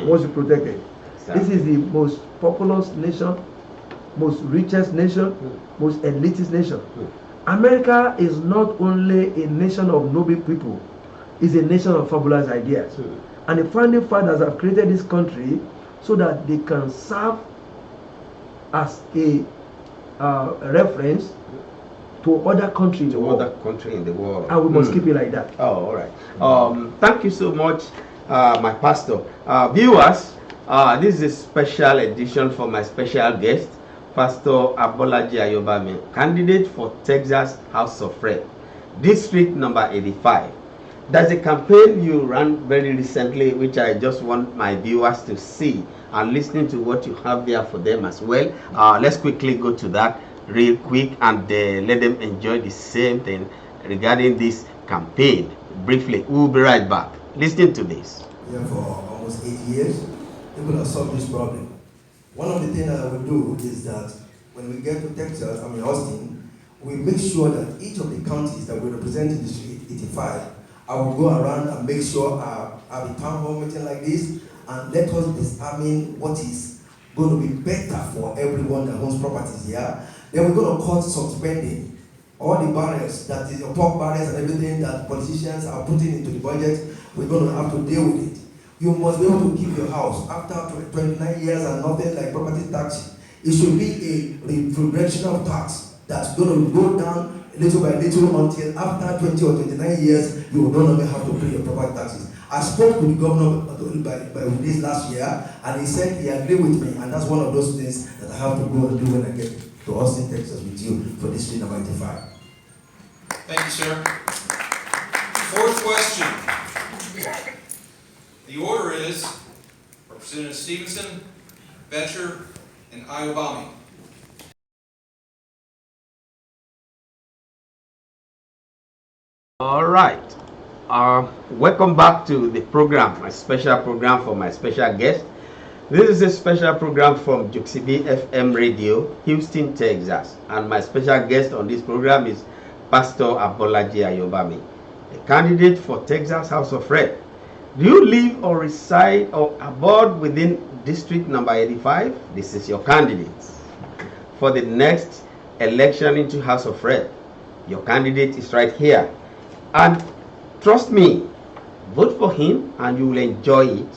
must be protected. Exactly. This is the most populous nation, most richest nation, most elitist nation. America is not only a nation of noble people, it's a nation of fabulous ideas. And the founding fathers have created this country so that they can serve as a reference to other countries in the world. In the world. And we must keep it like that. Oh, all right. Thank you so much, my pastor. Viewers, this is a special edition for my special guest, Pastor Abolaji Ayobami, candidate for Texas House of Rep, District number 85. There's a campaign you ran very recently, which I just want my viewers to see and listening to what you have there for them as well. Let's quickly go to that real quick and let them enjoy the same thing regarding this campaign. Briefly, we'll be right back. Listen to this. Here for almost 8 years, people have solved this problem. One of the things that I will do is that when we get to Texas, Austin, we make sure that each of the counties that we represent in District 85, I will go around and make sure I have a town hall meeting like this and let us determine what is going to be better for everyone that owns properties here. Then we're going to cut some spending. All the barriers, that is the pork barriers and everything that politicians are putting into the budget, we're going to have to deal with it. You must be able to keep your house after 29 years and nothing like property tax. It should be a reductional tax that's going to go down little by little until after 20 or 29 years, you will no longer have to pay your property taxes. I spoke to the governor by this last year, and he said he agreed with me, and that's one of those things that I have to go and do when I get to Austin, Texas with you for District number 85. Thank you, sir. Fourth question. The order is Representative Stevenson, Betcher, and Ayobami. All right. Welcome back to the program, my special program for my special guest. This is a special program from Juxibi FM Radio, Houston, Texas. And my special guest on this program is Pastor Abolaji Ayobami, a candidate for Texas House of Rep. Do you live or reside or abode within District number 85? This is your candidate for the next election into House of Rep. Your candidate is right here. And trust me, vote for him and you will enjoy it.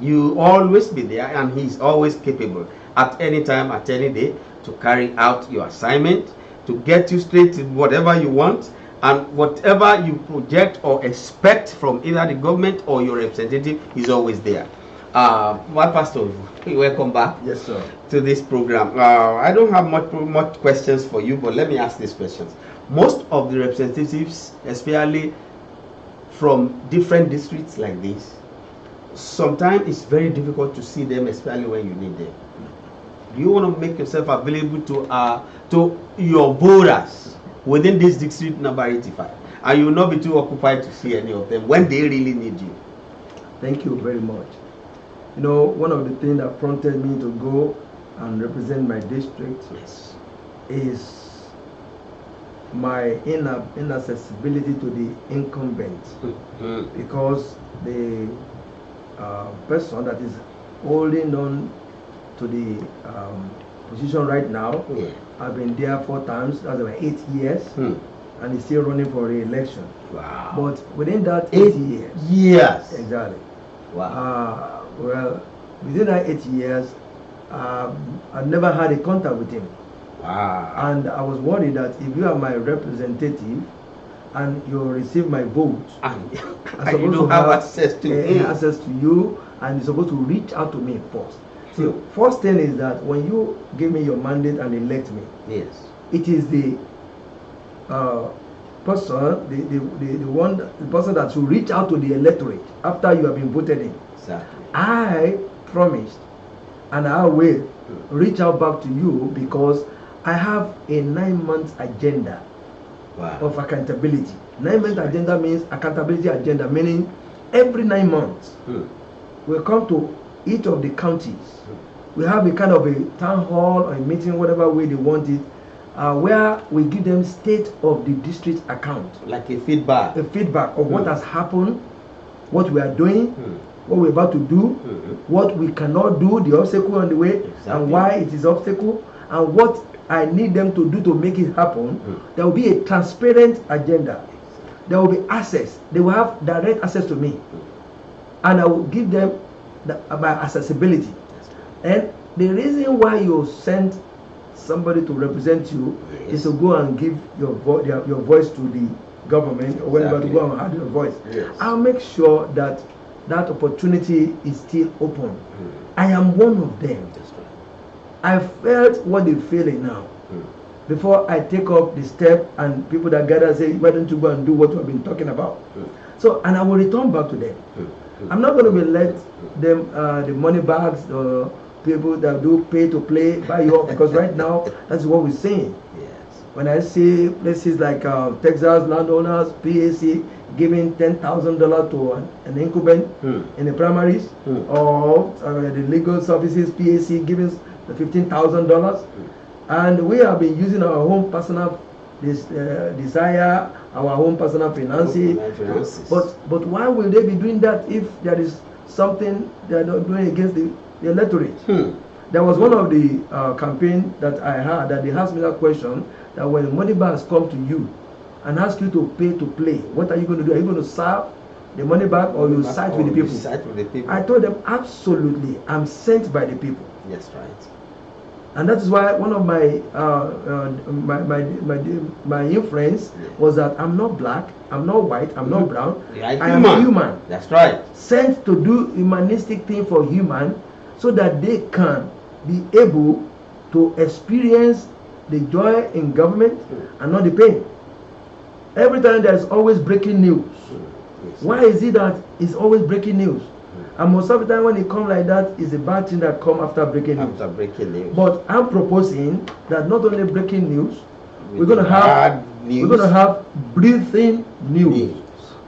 You will always be there, and he's always capable at any time, at any day, to carry out your assignment, to get you straight to whatever you want, and whatever you project or expect from either the government or your representative, he's always there. My pastor, welcome back. Yes, sir. To this program. I don't have much questions for you, but let me ask these questions. Most of the representatives, especially from different districts like this, sometimes it's very difficult to see them, especially when you need them. Do you want to make yourself available to your voters within this district number 85, and you will not be too occupied to see any of them when they really need you? Thank you very much. You know, one of the things that prompted me to go and represent my district is my inaccessibility to the incumbent, because the person that is holding on to the position right now, I've been there 4 times, that's about 8 years, and he's still running for re-election. Wow. But within that 8 years. Yes. Exactly. Wow. Well, within that 8 years, I never had a contact with him. Wow. And I was worried that if you are my representative and you receive my vote, and you don't have access to you, and you're supposed to reach out to me first. So first thing is that when you give me your mandate and elect me, it is the person that should reach out to the electorate after you have been voted in. Exactly. I promised, and I will reach out back to you, because I have a 9-month agenda of accountability. 9-month agenda means accountability agenda, meaning every 9 months we come to each of the counties. We have a kind of a town hall or a meeting, whatever way they want it, where we give them state of the district account. Like a feedback. A feedback of what has happened, what we are doing, what we're about to do, what we cannot do, the obstacle on the way, and why it is obstacle, and what I need them to do to make it happen. There will be a transparent agenda. There will be access. They will have direct access to me. And I will give them my accessibility. And the reason why you send somebody to represent you is to go and give your voice to the government, or whenever to go and have your voice. I'll make sure that that opportunity is still open. I am one of them. I felt what they're feeling now. Before I take up the step and people that gather say, why don't you go and do what we've been talking about? So, and I will return back to them. I'm not going to be let them, the money bags, the people that do pay to play, buy you up, because right now, that's what we're saying. When I see places like Texas landowners, PAC, giving $10,000 to an incumbent in the primaries, or the legal services, PAC, giving the $15,000, and we have been using our own personal desire, our own personal finances. But why will they be doing that if there is something they are not doing against the electorate? There was one of the campaign that I had that they asked me that question, that when money bags come to you and ask you to pay to play, what are you going to do? Are you going to serve the money bag, or you side with the people? I told them, absolutely, I'm sent by the people. Yes, right. And that is why one of my my influence was that I'm not black, I'm not white, I'm not brown. I am human. That's right. Sent to do humanistic thing for human, so that they can be able to experience the joy in government and not the pain. Every time there is always breaking news. Why is it that it's always breaking news? And most of the time when it comes like that, it's a bad thing that comes after breaking news. But I'm proposing that not only breaking news, we're going to have breathing news.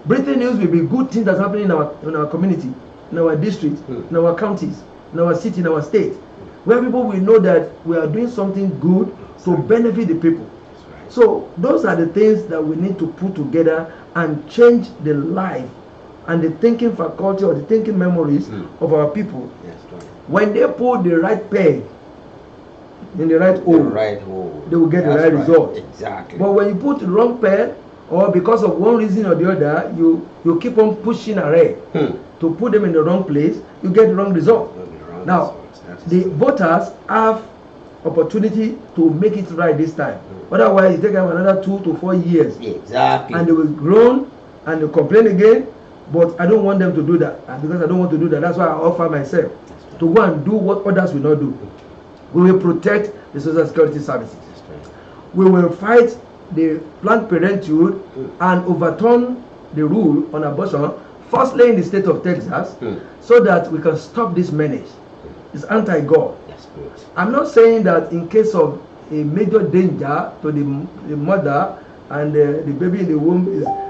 Breathing news will be good things that's happening in our community, in our district, in our counties, in our city, in our state, where people will know that we are doing something good to benefit the people. So those are the things that we need to put together and change the life and the thinking faculty or the thinking memories of our people. When they put the right peg in the right hole, they will get the right result. Exactly. But when you put the wrong peg, or because of one reason or the other, you keep on pushing ahead to put them in the wrong place, you get the wrong result. Now, the voters have opportunity to make it right this time. Otherwise, it takes them another 2 to 4 years. Exactly. And they will groan and they complain again. But I don't want them to do that. And because I don't want to do that, that's why I offer myself to go and do what others will not do. We will protect the social security services. We will fight the Planned Parenthood and overturn the rule on abortion firstly in the state of Texas, so that we can stop this menace. It's anti-God. That's good. I'm not saying that in case of a major danger to the mother and the baby in the womb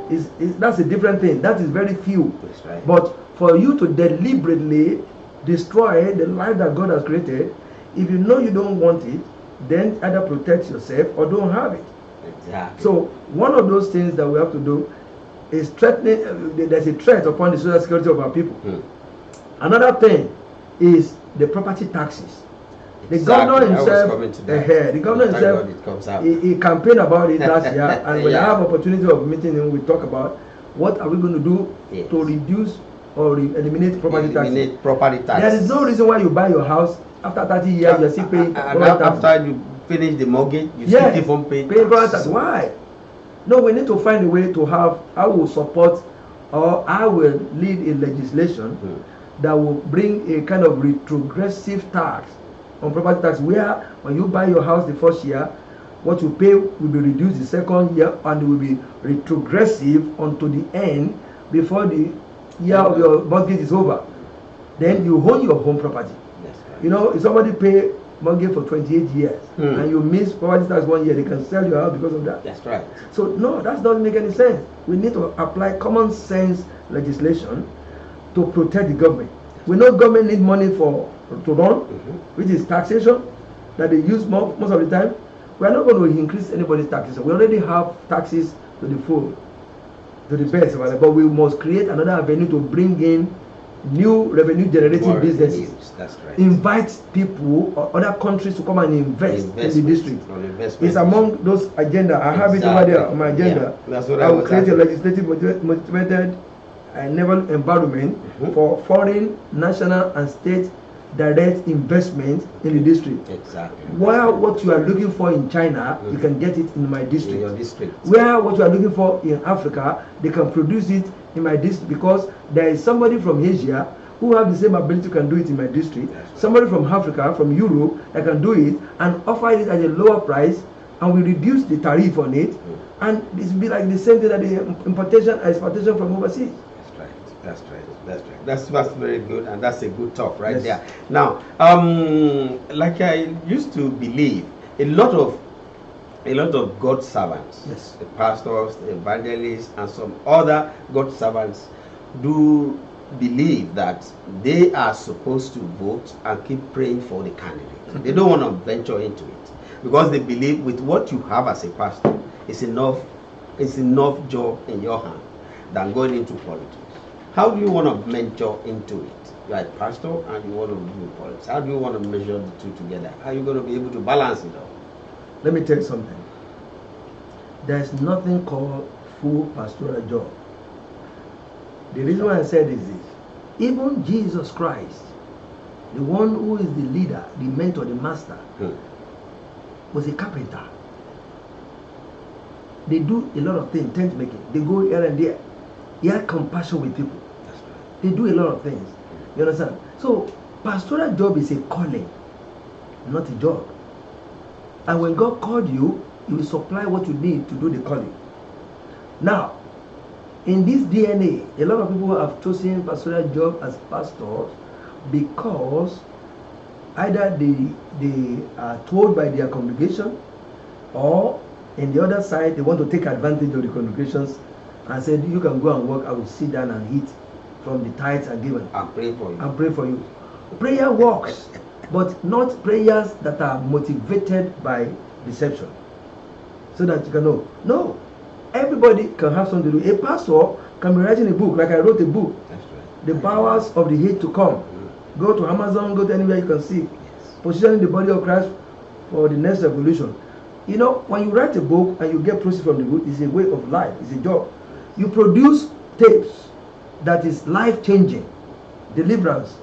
is that's a different thing. That is very few. That's right. But for you to deliberately destroy the life that God has created, if you know you don't want it, then either protect yourself or don't have it. Exactly. So one of those things that we have to do is threatening. There's a threat upon the social security of our people. Another thing is the property taxes. The governor himself, the governor himself, he campaigned about it last year, and when I have opportunity of meeting him, we talk about what are we going to do to reduce or eliminate property taxes. There is no reason why you buy your house after 30 years you're still paying. And after you finish the mortgage, you still keep on paying property tax. Why? No, we need to find a way to have. I will support, or I will lead a legislation that will bring a kind of retrogressive tax on property tax, where when you buy your house the first year, what you pay will be reduced the second year, and it will be retrogressive until the end before the year of your mortgage is over. Then you own your home property. You know, if somebody pay mortgage for 28 years and you miss property tax 1 year, they can sell your house because of that. That's right. So no, that doesn't make any sense. We need to apply common sense legislation to protect the government. We know government need money to run, which is taxation that they use most of the time. We are not going to increase anybody's taxes. We already have taxes to the full, to the best, but we must create another avenue to bring in new revenue generating businesses. That's right. Invite people or other countries to come and invest in the district. It's among those agenda. I have it over there on my agenda. That's what I will create a legislative motivated and naval environment for foreign, national, and state direct investment in the district. Exactly. Where what you are looking for in China, you can get it in my district. In your district. Where what you are looking for in Africa, they can produce it in my district, because there is somebody from Asia who have the same ability can do it in my district. Right. Somebody from Africa, from Europe, that can do it and offer it at a lower price, and we reduce the tariff on it, and it will be like the same thing that the importation and exportation from overseas. That's right. That's very good, and that's a good talk right there. Now, like I used to believe, a lot of God servants, the pastors, the evangelists, and some other God servants do believe that they are supposed to vote and keep praying for the candidate. They don't want to venture into it because they believe with what you have as a pastor, it's enough job in your hand than going into politics. How do you want to venture into it? You are a pastor and you want to do politics. How do you want to measure the two together? How are you going to be able to balance it all? Let me tell you something. There is nothing called full pastoral job. The reason why I said this is, even Jesus Christ, the one who is the leader, the mentor, the master, was a carpenter. They do a lot of things, tent making. They go here and there. He had compassion with people. That's right. They do a lot of things. You understand? So, pastoral job is a calling, not a job. And when God called you, He will supply what you need to do the calling. Now, in this DNA, a lot of people have chosen pastoral job as pastors because either they are told by their congregation, or in the other side, they want to take advantage of the congregations and said, you can go and work, I will sit down and eat from the tithes and given. And pray for you. And pray for you. Prayer works, but not prayers that are motivated by deception. So that you can know. No. Everybody can have something to do. A pastor can be writing a book, like I wrote a book. That's right. The powers of the hate to come. Go to Amazon, go to anywhere you can see. Positioning the body of Christ for the next revolution. You know, when you write a book and you get proceeds from the book, it's a way of life, it's a job. You produce tapes that is life-changing, deliverance,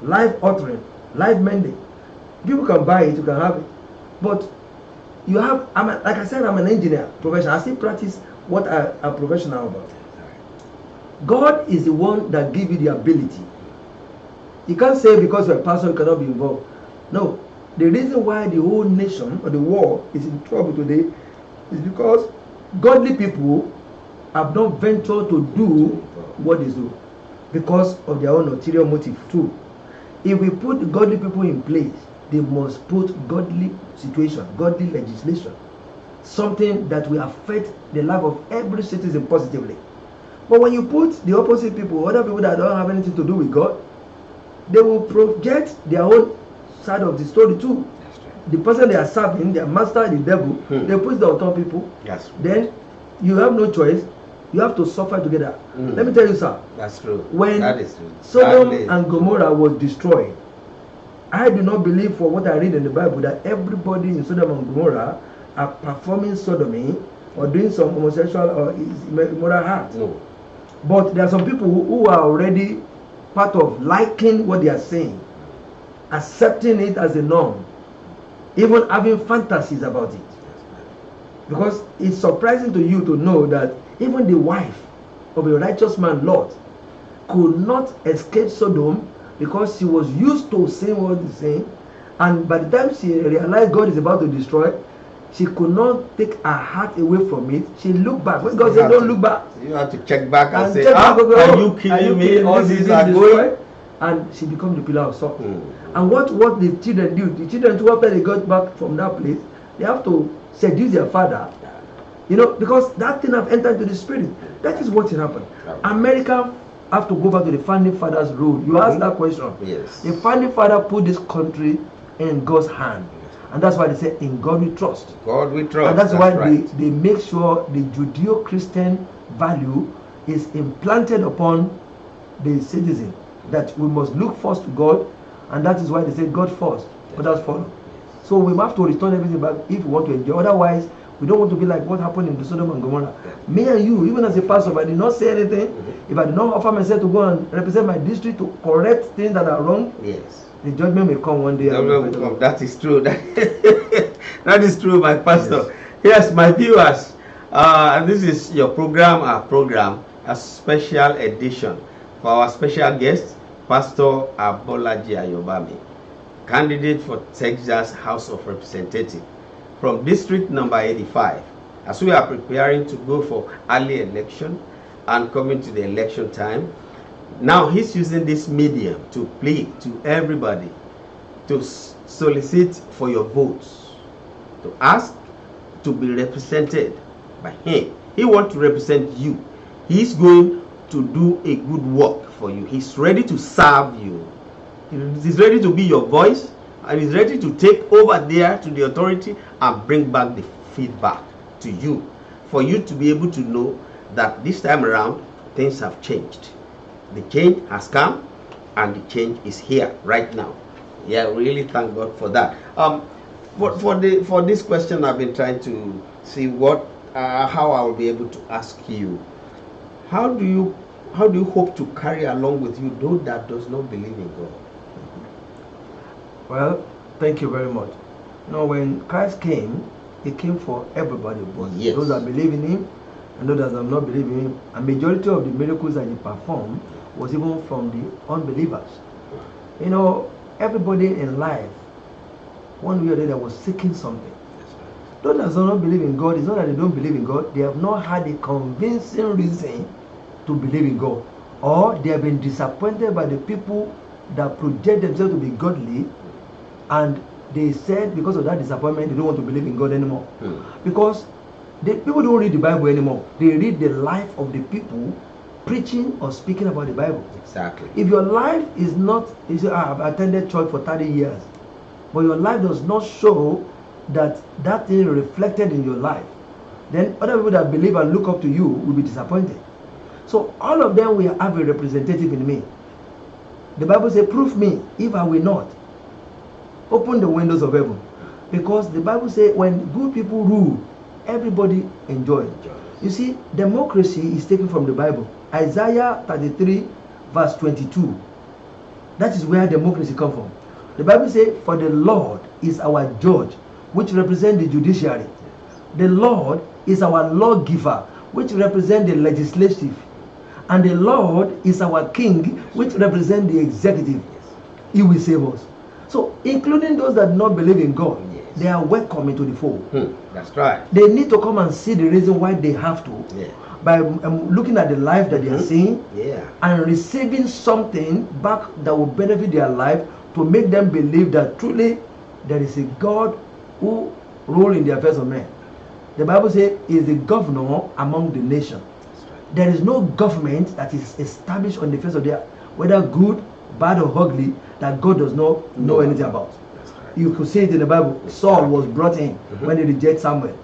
life-altering, life-mending. People can buy it, you can have it. But you have, like I said, I'm an engineer, professional. I still practice what I'm professional about. God is the one that gives you the ability. You can't say because you're a pastor you cannot be involved. No. The reason why the whole nation or the world is in trouble today is because godly people have not ventured to do what they do. because of their own ulterior motive too. If we put godly people in place, they must put godly situation, godly legislation, something that will affect the life of every citizen positively. But when you put the opposite people, other people that don't have anything to do with God, they will project their own side of the story too. The person they are serving, their master, the devil, they put it on top people. Yes. Then you have no choice. You have to suffer together. Let me tell you, sir. That's true. When that is true. Sodom and Gomorrah was destroyed, I do not believe, for what I read in the Bible, that everybody in Sodom and Gomorrah are performing sodomy or doing some homosexual or immoral act. No. But there are some people who are already part of liking what they are saying, accepting it as a norm, even having fantasies about it. Because it's surprising to you to know that even the wife of a righteous man, Lot, could not escape Sodom because she was used to saying what he's saying, and by the time she realized God is about to destroy, she could not take her heart away from it. She looked back. When God said, "Don't look back," you have to check back and say, are you killing me? All these are going. And she becomes the pillar of salt. And what the children do? The children too, after they got back from that place, they have to seduce their father. You know, because that thing have entered into the spirit. That is what happened. America have to go back to the founding father's rule. You asked that question. Yes. The founding father put this country in God's hand. And that's why they say, in God we trust. God we trust. And that's why they make sure the Judeo-Christian value is implanted upon the citizen. That we must look first to God. And that is why they say God first, others follow. So we have to return everything back if we want to enjoy. Otherwise, we don't want to be like what happened in the Sodom and Gomorrah. Me and you, even as a pastor, if I did not say anything, if I did not offer myself to go and represent my district to correct things that are wrong, yes, the judgment may come one day. That is true. That is true, my pastor. Yes, my viewers, this is your program, a special edition for our special guest, Pastor Abolaji Ayobami, candidate for Texas House of Representatives from district number 85. As we are preparing to go for early election and coming to the election time, now he's using this medium to plead to everybody to solicit for your votes, to ask to be represented by him. He wants to represent you. He's going to do a good work for you. He's ready to serve you. He's ready to be your voice, and he's ready to take over there to the authority and bring back the feedback to you, for you to be able to know that this time around things have changed. The change has come, and the change is here right now. Yeah, really thank God for that. For this question, I've been trying to see how I will be able to ask you. How do you hope to carry along with you those that does not believe in God? Well, thank you very much. You know, when Christ came, he came for everybody, but those that believe in him and those that do not believe in him. A majority of the miracles that he performed was even from the unbelievers. You know, everybody in life, one way or the other, was seeking something. Those that do not believe in God, it's not that they don't believe in God, they have not had a convincing reason to believe in God, or they have been disappointed by the people that project themselves to be godly, and they said because of that disappointment they don't want to believe in God anymore. Because the people don't read the Bible anymore. They read the life of the people preaching or speaking about the Bible. Exactly. If your life is not, you say, I've attended church for 30 years, but your life does not show that thing reflected in your life, then other people that believe and look up to you will be disappointed. So all of them will have a representative in me. The Bible says, prove me if I will not open the windows of heaven. Because the Bible says when good people rule, everybody enjoys. You see, democracy is taken from the Bible. Isaiah 33 verse 22. That is where democracy comes from. The Bible says, for the Lord is our judge, which represents the judiciary. The Lord is our lawgiver, which represents the legislative. And the Lord is our king, which represents the executive. He will save us. So, including those that do not believe in God, they are welcome into the fold. That's right. They need to come and see the reason why they have to. by looking at the life that they are seeing, Yeah. and receiving something back that will benefit their life, to make them believe that truly there is a God who rules in the affairs of men. The Bible says he is the governor among the nations. Right. There is no government that is established on the face of the earth, whether good, bad, or ugly, that God does not know anything about. Right. You could see it in the Bible. Saul was brought in when he rejected Samuel.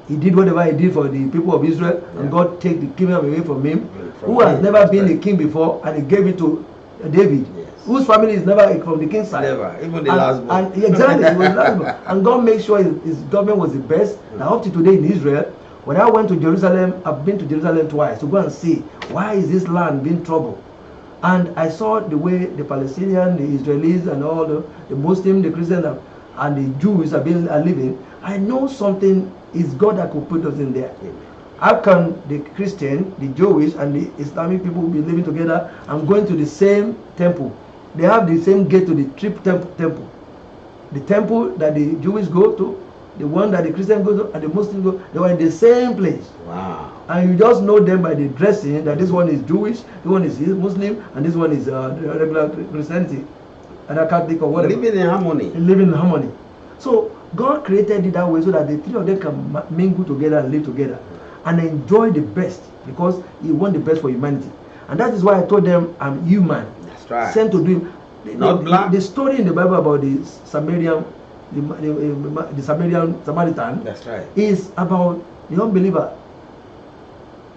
He did whatever he did for the people of Israel, and God take the kingdom away from him, who has never been a king before, and he gave it to David, whose family is never from the king's side. Never, even the last born. And exactly, he was the last born. And God made sure his government was the best. Now up to today in Israel, when I went to Jerusalem, I've been to Jerusalem twice to go and see why is this land being troubled. And I saw the way the Palestinians, the Israelis, and all the Muslims, the Christians, and the Jews are living. I know something is God that could put us in there. How can the Christian, the Jewish, and the Islamic people be living together and going to the same temple? They have the same gate to the temple. The temple that the Jewish go to, the one that the Christian go to, and the Muslim go, they were in the same place. Wow. And you just know them by the dressing, that this one is Jewish, this one is Muslim, and this one is regular Christianity, and a Catholic or whatever. Living in harmony. Living in harmony. So God created it that way so that the three of them can mingle together and live together and enjoy the best, because He wants the best for humanity. And that is why I told them I'm human. That's right. Sent to do Not black. The story in the Bible about the Samaritan, the Samaritan. That's right. Is about the unbeliever.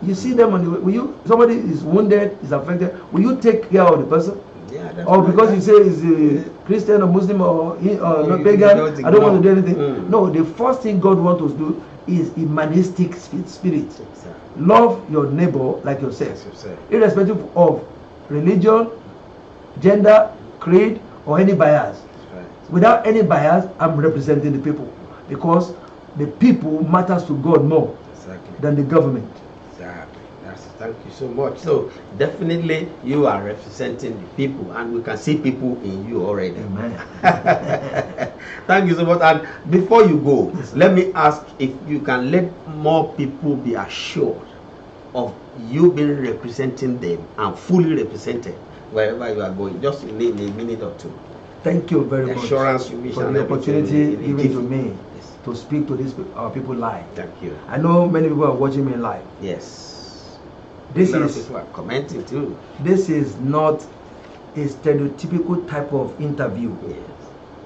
You see them on the somebody is wounded, is affected, will you take care of the person? Yeah, or because you say he's a Christian or Muslim or not pagan, I don't want to do anything. No, the first thing God wants us to do is humanistic spirit. Exactly. Love your neighbor like yourself, irrespective of religion, gender, creed, or any bias. Right. Without any bias, I'm representing the people, because the people matters to God more than the government. Exactly. Thank you so much. So definitely you are representing the people, and we can see people in you already. Amen. Thank you so much. And before you go, let me ask if you can let more people be assured of you being representing them and fully represented wherever you are going. Just in a minute or two. Thank you very The much assurance you wish for and the everything opportunity in given to me Yes. to speak to these people live. Thank you. I know many people are watching me live. Yes. This A lot of is people are commenting too. This is not a stereotypical type of interview. Yes.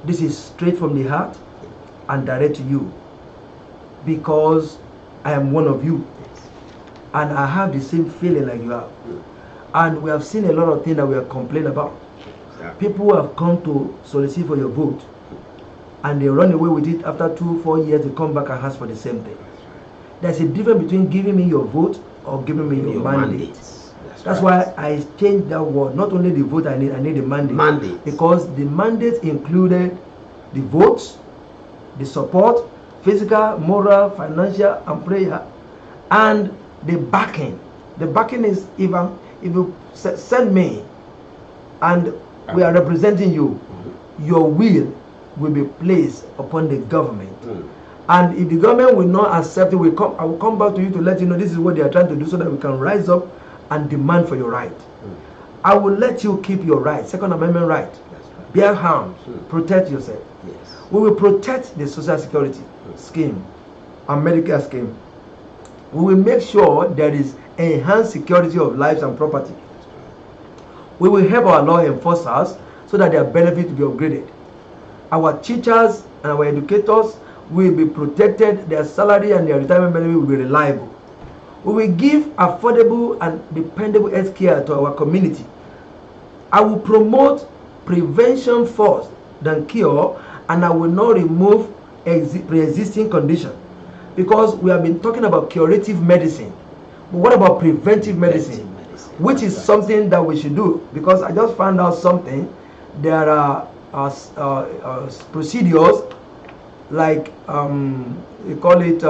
This is straight from the heart and direct to you, because I am one of you, and I have the same feeling like you have. And we have seen a lot of things that we are complaining about. Exactly. People have come to solicit for your vote, and they run away with it after 2-4 years. They come back and ask for the same thing. There's a difference between giving me your vote or giving me your mandate. That's right. why I changed that word. Not only the vote I need the mandate. Mandate. Because the mandate included the votes, the support, physical, moral, financial, and prayer, and the backing. The backing is if you send me and we are representing you, your will be placed upon the government. And if the government will not accept it, I will come back to you to let you know this is what they are trying to do, so that we can rise up and demand for your right. I will let you keep your right, Second Amendment right. Right. Bear arms, protect yourself. Yes. We will protect the social security scheme and medical scheme. We will make sure there is enhanced security of lives and property. We will help our law enforcers so that their benefit will be upgraded. Our teachers and our educators will be protected, their salary and their retirement benefit will be reliable. We will give affordable and dependable health care to our community. I will promote prevention first than cure, and I will not remove pre-existing condition, because we have been talking about curative medicine. But what about preventive medicine? Which is something that we should do, because I just found out something. There are procedures like you call it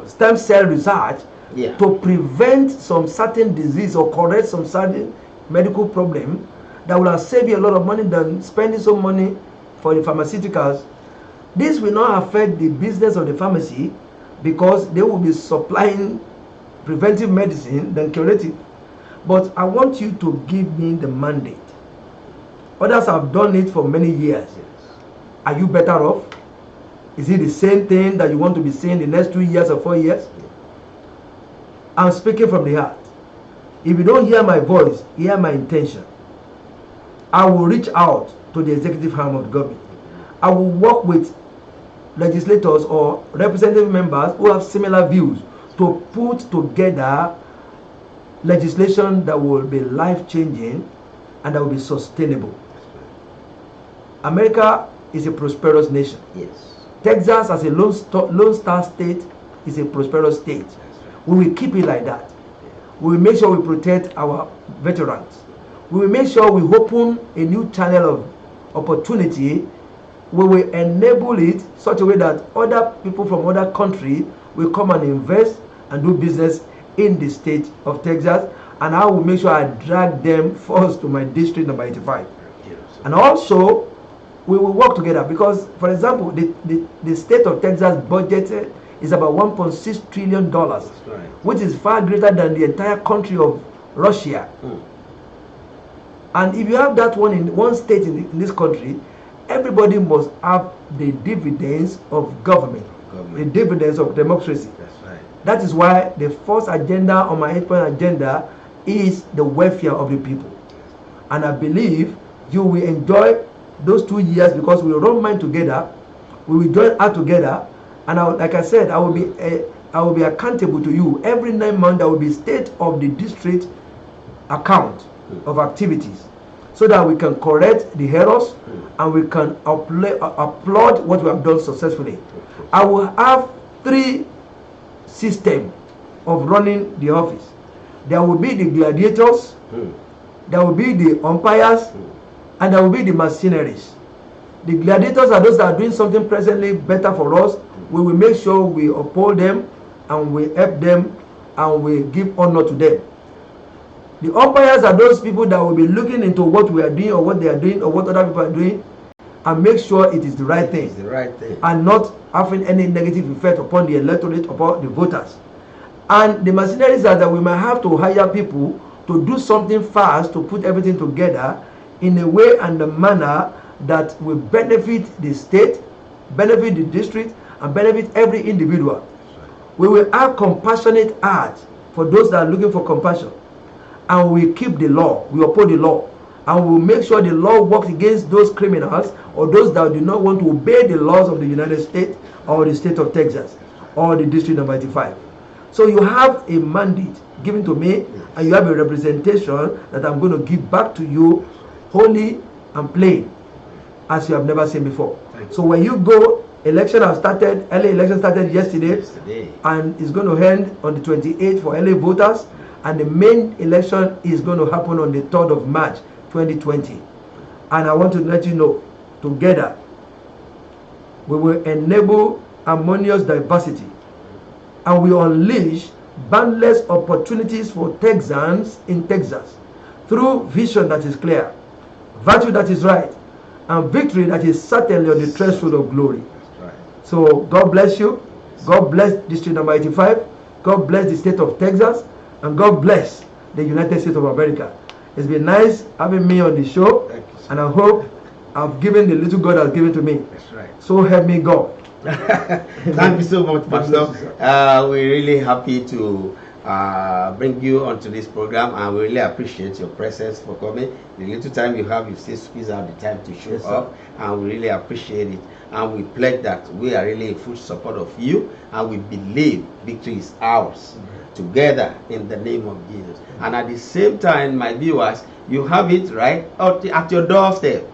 stem cell research to prevent some certain disease or correct some certain medical problem that will have saved you a lot of money than spending some money for the pharmaceuticals. This will not affect the business of the pharmacy, because they will be supplying preventive medicine than curative. But I want you to give me the mandate. Others have done it for many years. Are you better off? Is it the same thing that you want to be seeing the next 2 years or 4 years? I'm speaking from the heart. If you don't hear my voice, hear my intention. I will reach out to the executive arm of the government. I will work with legislators or representative members who have similar views to put together legislation that will be life-changing and that will be sustainable. America is a prosperous nation. Yes. Texas, as a lone star state, is a prosperous state. We will keep it like that. We will make sure we protect our veterans. We will make sure we open a new channel of opportunity. We will enable it such a way that other people from other countries will come and invest and do business in the state of Texas, and I will make sure I drag them first to my district number 85. And also, we will work together because, for example, the state of Texas budget is about $1.6 trillion, which is far greater than the entire country of Russia. And if you have that one in one state in this country, everybody must have the dividends of government, the dividends of democracy. That is why the first agenda on my 8-point agenda is the welfare of the people. And I believe you will enjoy those 2 years because we will run mine together, we will join out together, and like I said, I will be accountable to you. Every 9 months there will be state of the district account of activities so that we can correct the errors and we can applaud what we have done successfully. I will have 3 systems of running the office. There will be the gladiators, there will be the umpires, and there will be the mercenaries. The gladiators are those that are doing something presently better for us. We will make sure we uphold them and we help them and we give honor to them. The umpires are those people that will be looking into what we are doing or what they are doing or what other people are doing and make sure it is the right thing. And not having any negative effect upon the electorate, upon the voters. And the mercenaries are that we might have to hire people to do something fast, to put everything together in a way and a manner that will benefit the state, benefit the district, and benefit every individual. We will have compassionate hearts for those that are looking for compassion. And we keep the law, we uphold the law. And we will make sure the law works against those criminals or those that do not want to obey the laws of the United States or the state of Texas or the district number 85. So you have a mandate given to me and you have a representation that I'm going to give back to you wholly and plain as you have never seen before. So when you go, election has started, early election started yesterday. And it's going to end on the 28th for early voters, and the main election is going to happen on the 3rd of March 2020. And I want to let you know, together we will enable harmonious diversity and we unleash boundless opportunities for Texans in Texas through vision that is clear, virtue that is right, and victory that is certainly on the threshold of glory. So God bless you. God bless district number 85. God bless the state of Texas. And God bless the United States of America. It's been nice having me on the show. And I hope I've given the little God has given to me. That's right. So help me God. Thank you so much, Pastor. We're really happy to bring you onto this program, and we really appreciate your presence for coming. The little time you have, you still squeeze out the time to show up, and we really appreciate it. And we pledge that we are really in full support of you, and we believe victory is ours together in the name of Jesus. And at the same time, my viewers, you have it right at your doorstep.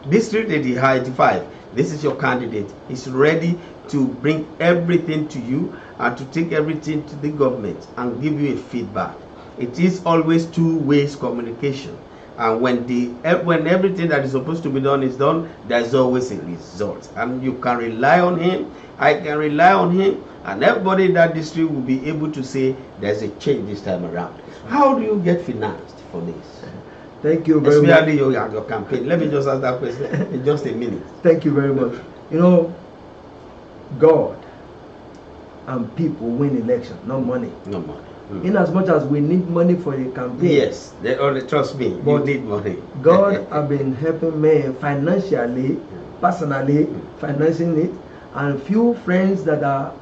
District 85. This is your candidate. He's ready to bring everything to you and to take everything to the government and give you a feedback. It is always two-way communication. And when everything that is supposed to be done is done, there's always a result. And you can rely on him. I can rely on him. And everybody in that district will be able to say there's a change this time around. How do you get financed for this? Thank you very much. Especially your campaign. Let me just ask that question in just a minute. Thank you very much. You know, God and people win election, not money. No money. in as much as we need money for the campaign. Yes, they only trust me. You need money. God have been helping me financially, personally, financing it, and few friends that are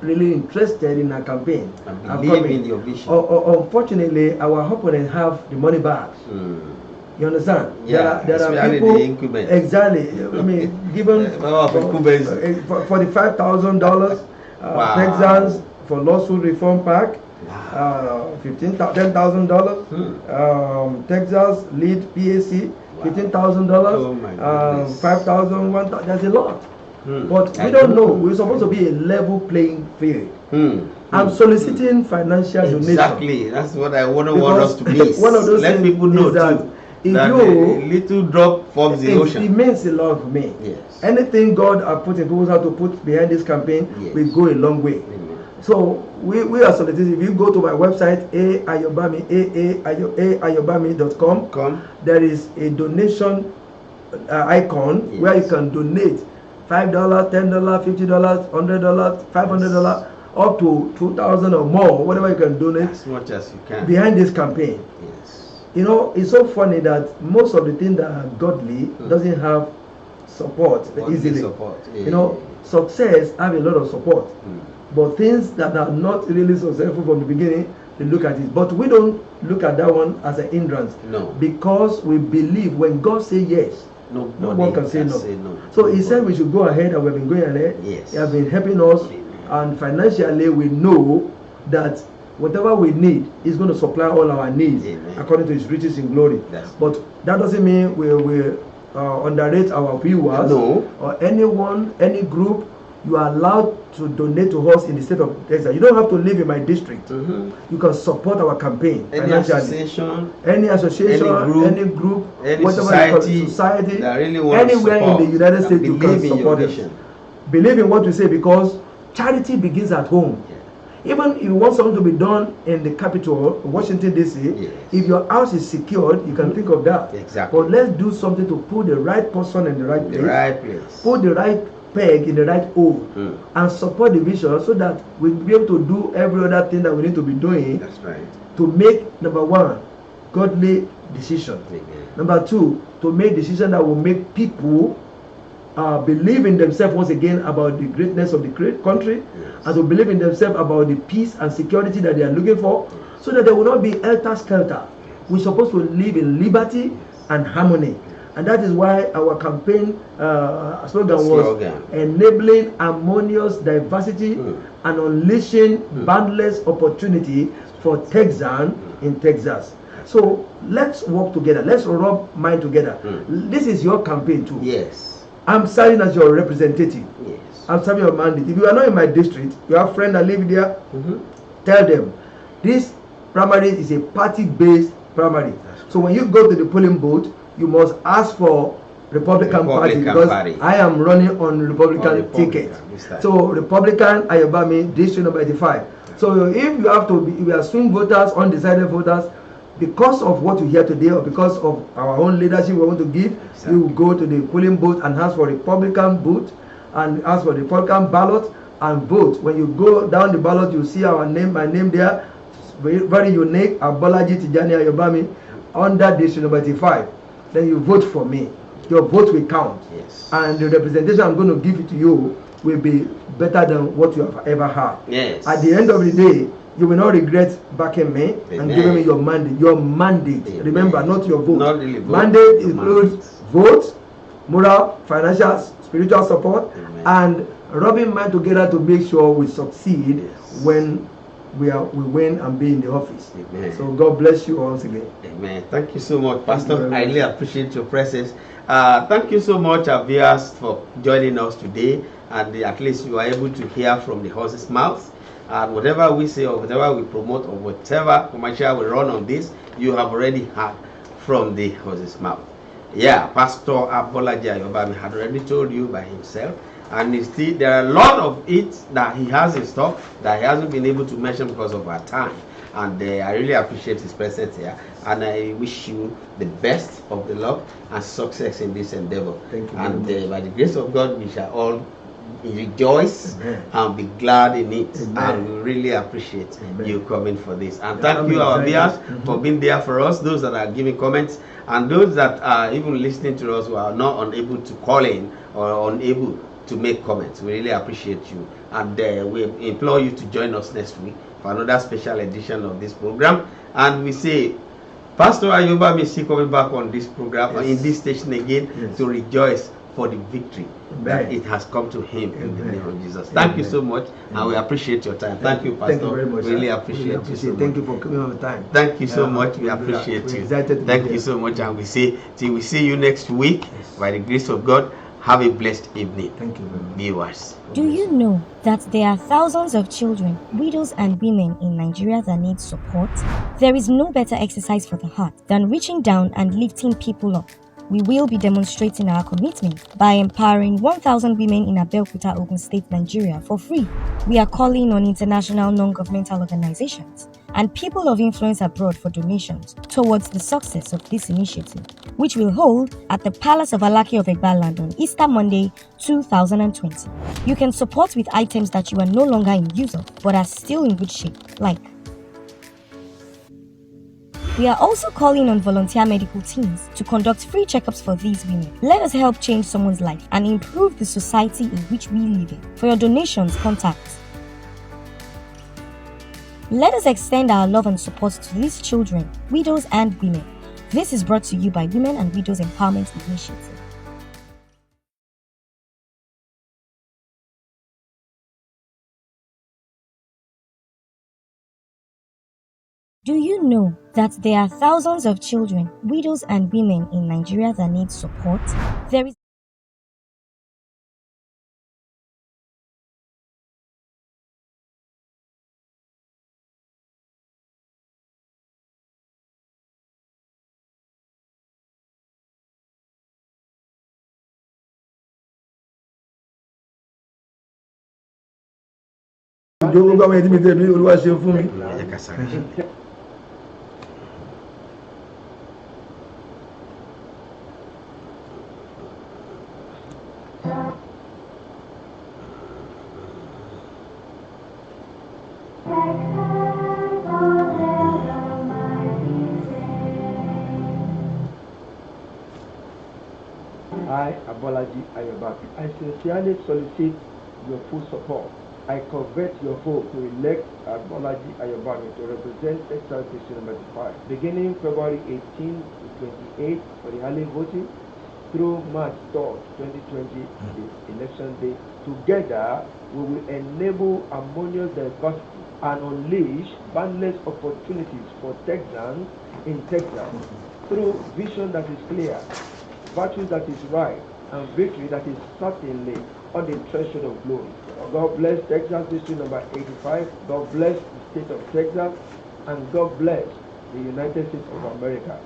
really interested in our campaign. I believe in your vision. Unfortunately, our opponents have the money back. You understand? Yeah, there are people. The incumbents. Exactly. I mean, given $45,000 Texans for lawsuit reform pack. $10,000. Texas lead PAC $15,000. 5,000, 1,000. There's a lot. But we don't know. We're supposed to be a level playing field. I'm soliciting financial donations. Exactly. That's what I want us to miss. One of those Let people know that too. That a little drop forms the ocean. It means a lot for me. Yes. Anything God has put in people's heart to put behind this campaign, we go a long way. So we are soliciting. If you go to my website, aayobami.com, there is a donation icon where you can donate $5, $10, $50, $100, $500, up to $2,000 or more, whatever you can donate. As much as you can. Behind this campaign. Yes. You know, it's so funny that most of the things that are godly doesn't have support easily. You know, success have a lot of support. But things that are not really successful from the beginning, they look at it. But we don't look at that one as an hindrance. No. Because we believe when God says yes, no one can say no. So he said we should go ahead, and we've been going ahead. Yes. He has been helping us. And financially, we know that whatever we need is going to supply all our needs according to his riches in glory. But that doesn't mean we underrate our viewers or anyone, any group. You are allowed to donate to us in the state of Texas. You don't have to live in my district. You can support our campaign financially. Any association, any group, any whatever society, that really anywhere in the United States, you can support it. Believe in what you say, because charity begins at home. Even if you want something to be done in the capital, Washington DC, if your house is secured, you can think of that. Exactly. But let's do something to put the right person in the right place. Put the right peg in the right hole, and support the vision, so that we'll be able to do every other thing that we need to be doing. That's right. To make, number one, godly decision. Number two, to make decisions that will make people believe in themselves once again about the greatness of the country, and to believe in themselves about the peace and security that they are looking for, so that they will not be helter-skelter. We're supposed to live in liberty and harmony. And that is why our campaign slogan was enabling harmonious diversity and unleashing boundless opportunity for Texans in Texas. So let's work together. Let's rub mind together. This is your campaign too. Yes. I'm serving as your representative. Yes. I'm serving your mandate. If you are not in my district, you have friends that live there, tell them this primary is a party-based primary. So when you go to the polling booth, you must ask for Republican Party, because I am running on Republican ticket. So Republican Ayobami, district number 85. So if you have to be, if you are swing voters, undecided voters, because of what you hear today, or because of our own leadership we want to give, you will go to the polling booth and ask for Republican booth, and ask for the Republican ballot and vote. When you go down the ballot, you see our name, my name there, very unique, Abolaji Ayobami, under district number 85. Then you vote for me. Your vote will count. Yes. And the representation I'm going to give it to you will be better than what you have ever had. Yes. At the end of the day, you will not regret backing me and giving me your mandate. Your mandate. Remember, not your vote. Not really vote. Mandate includes vote, moral, financial, spiritual support, and rubbing mind together to make sure we succeed when we win and be in the office. So God bless you once again. Amen. Thank you so much, Pastor. I really appreciate your presence. Thank you so much, our viewers, for joining us today. And at least you are able to hear from the horse's mouth. And whatever we say, or whatever we promote, or whatever commercial we run on this, you have already heard from the horse's mouth. Yeah, Pastor Abolaji Ayobami had already told you by himself. And still, there are a lot of it that he has in stock that he hasn't been able to mention because of our time. And I really appreciate his presence here. And I wish you the best of the luck and success in this endeavor. Thank you. And by the grace of God, we shall all rejoice and be glad in it. And we really appreciate Amen. you coming for this. And Yeah, thank you, our viewers, excited. for being there for us, those that are giving comments, and those that are even listening to us who are not unable to call in or unable to make comments. We really appreciate you. And we implore you to join us next week for another special edition of this program. And we say, Pastor Ayobami is still coming back on this program, in this station again, to rejoice for the victory that it has come to him in the name of Jesus. Thank you so much, and we appreciate your time. Thank you, Pastor. Thank you very much. Really appreciate you so much. Thank you for coming on time. Thank you so much. We appreciate you. Thank you so much, and we say till we see you next week, by the grace of God. Have a blessed evening. Thank you very much. Viewers. Do you know that there are thousands of children, widows, and women in Nigeria that need support? There is no better exercise for the heart than reaching down and lifting people up. We will be demonstrating our commitment by empowering 1,000 women in Abeokuta, Ogun State, Nigeria for free. We are calling on international non-governmental organizations and people of influence abroad for donations towards the success of this initiative, which will hold at the Palace of Alaki of Egbaland on Easter Monday, 2020. You can support with items that you are no longer in use of but are still in good shape, like we are also calling on volunteer medical teams to conduct free checkups for these women. Let us help change someone's life and improve the society in which we live in. For your donations, contact. Let us extend our love and support to these children, widows, and women. This is brought to you by Women and Widows Empowerment Initiative. Do you know that there are thousands of children, widows, and women in Nigeria that need support? There is I, Abolaji Ayobami, I sincerely solicit your full support. I covet your vote to elect Abolaji Ayobami to represent Texas District number 5, beginning February 18 to 28 for the early voting through March 3rd, 2020, the election day. Together, we will enable harmonious diversity and unleash boundless opportunities for Texans in Texas through vision that is clear, virtue that is right, and victory that is certainly on the threshold of glory. God bless Texas District number 85. God bless the state of Texas, and God bless the United States of America.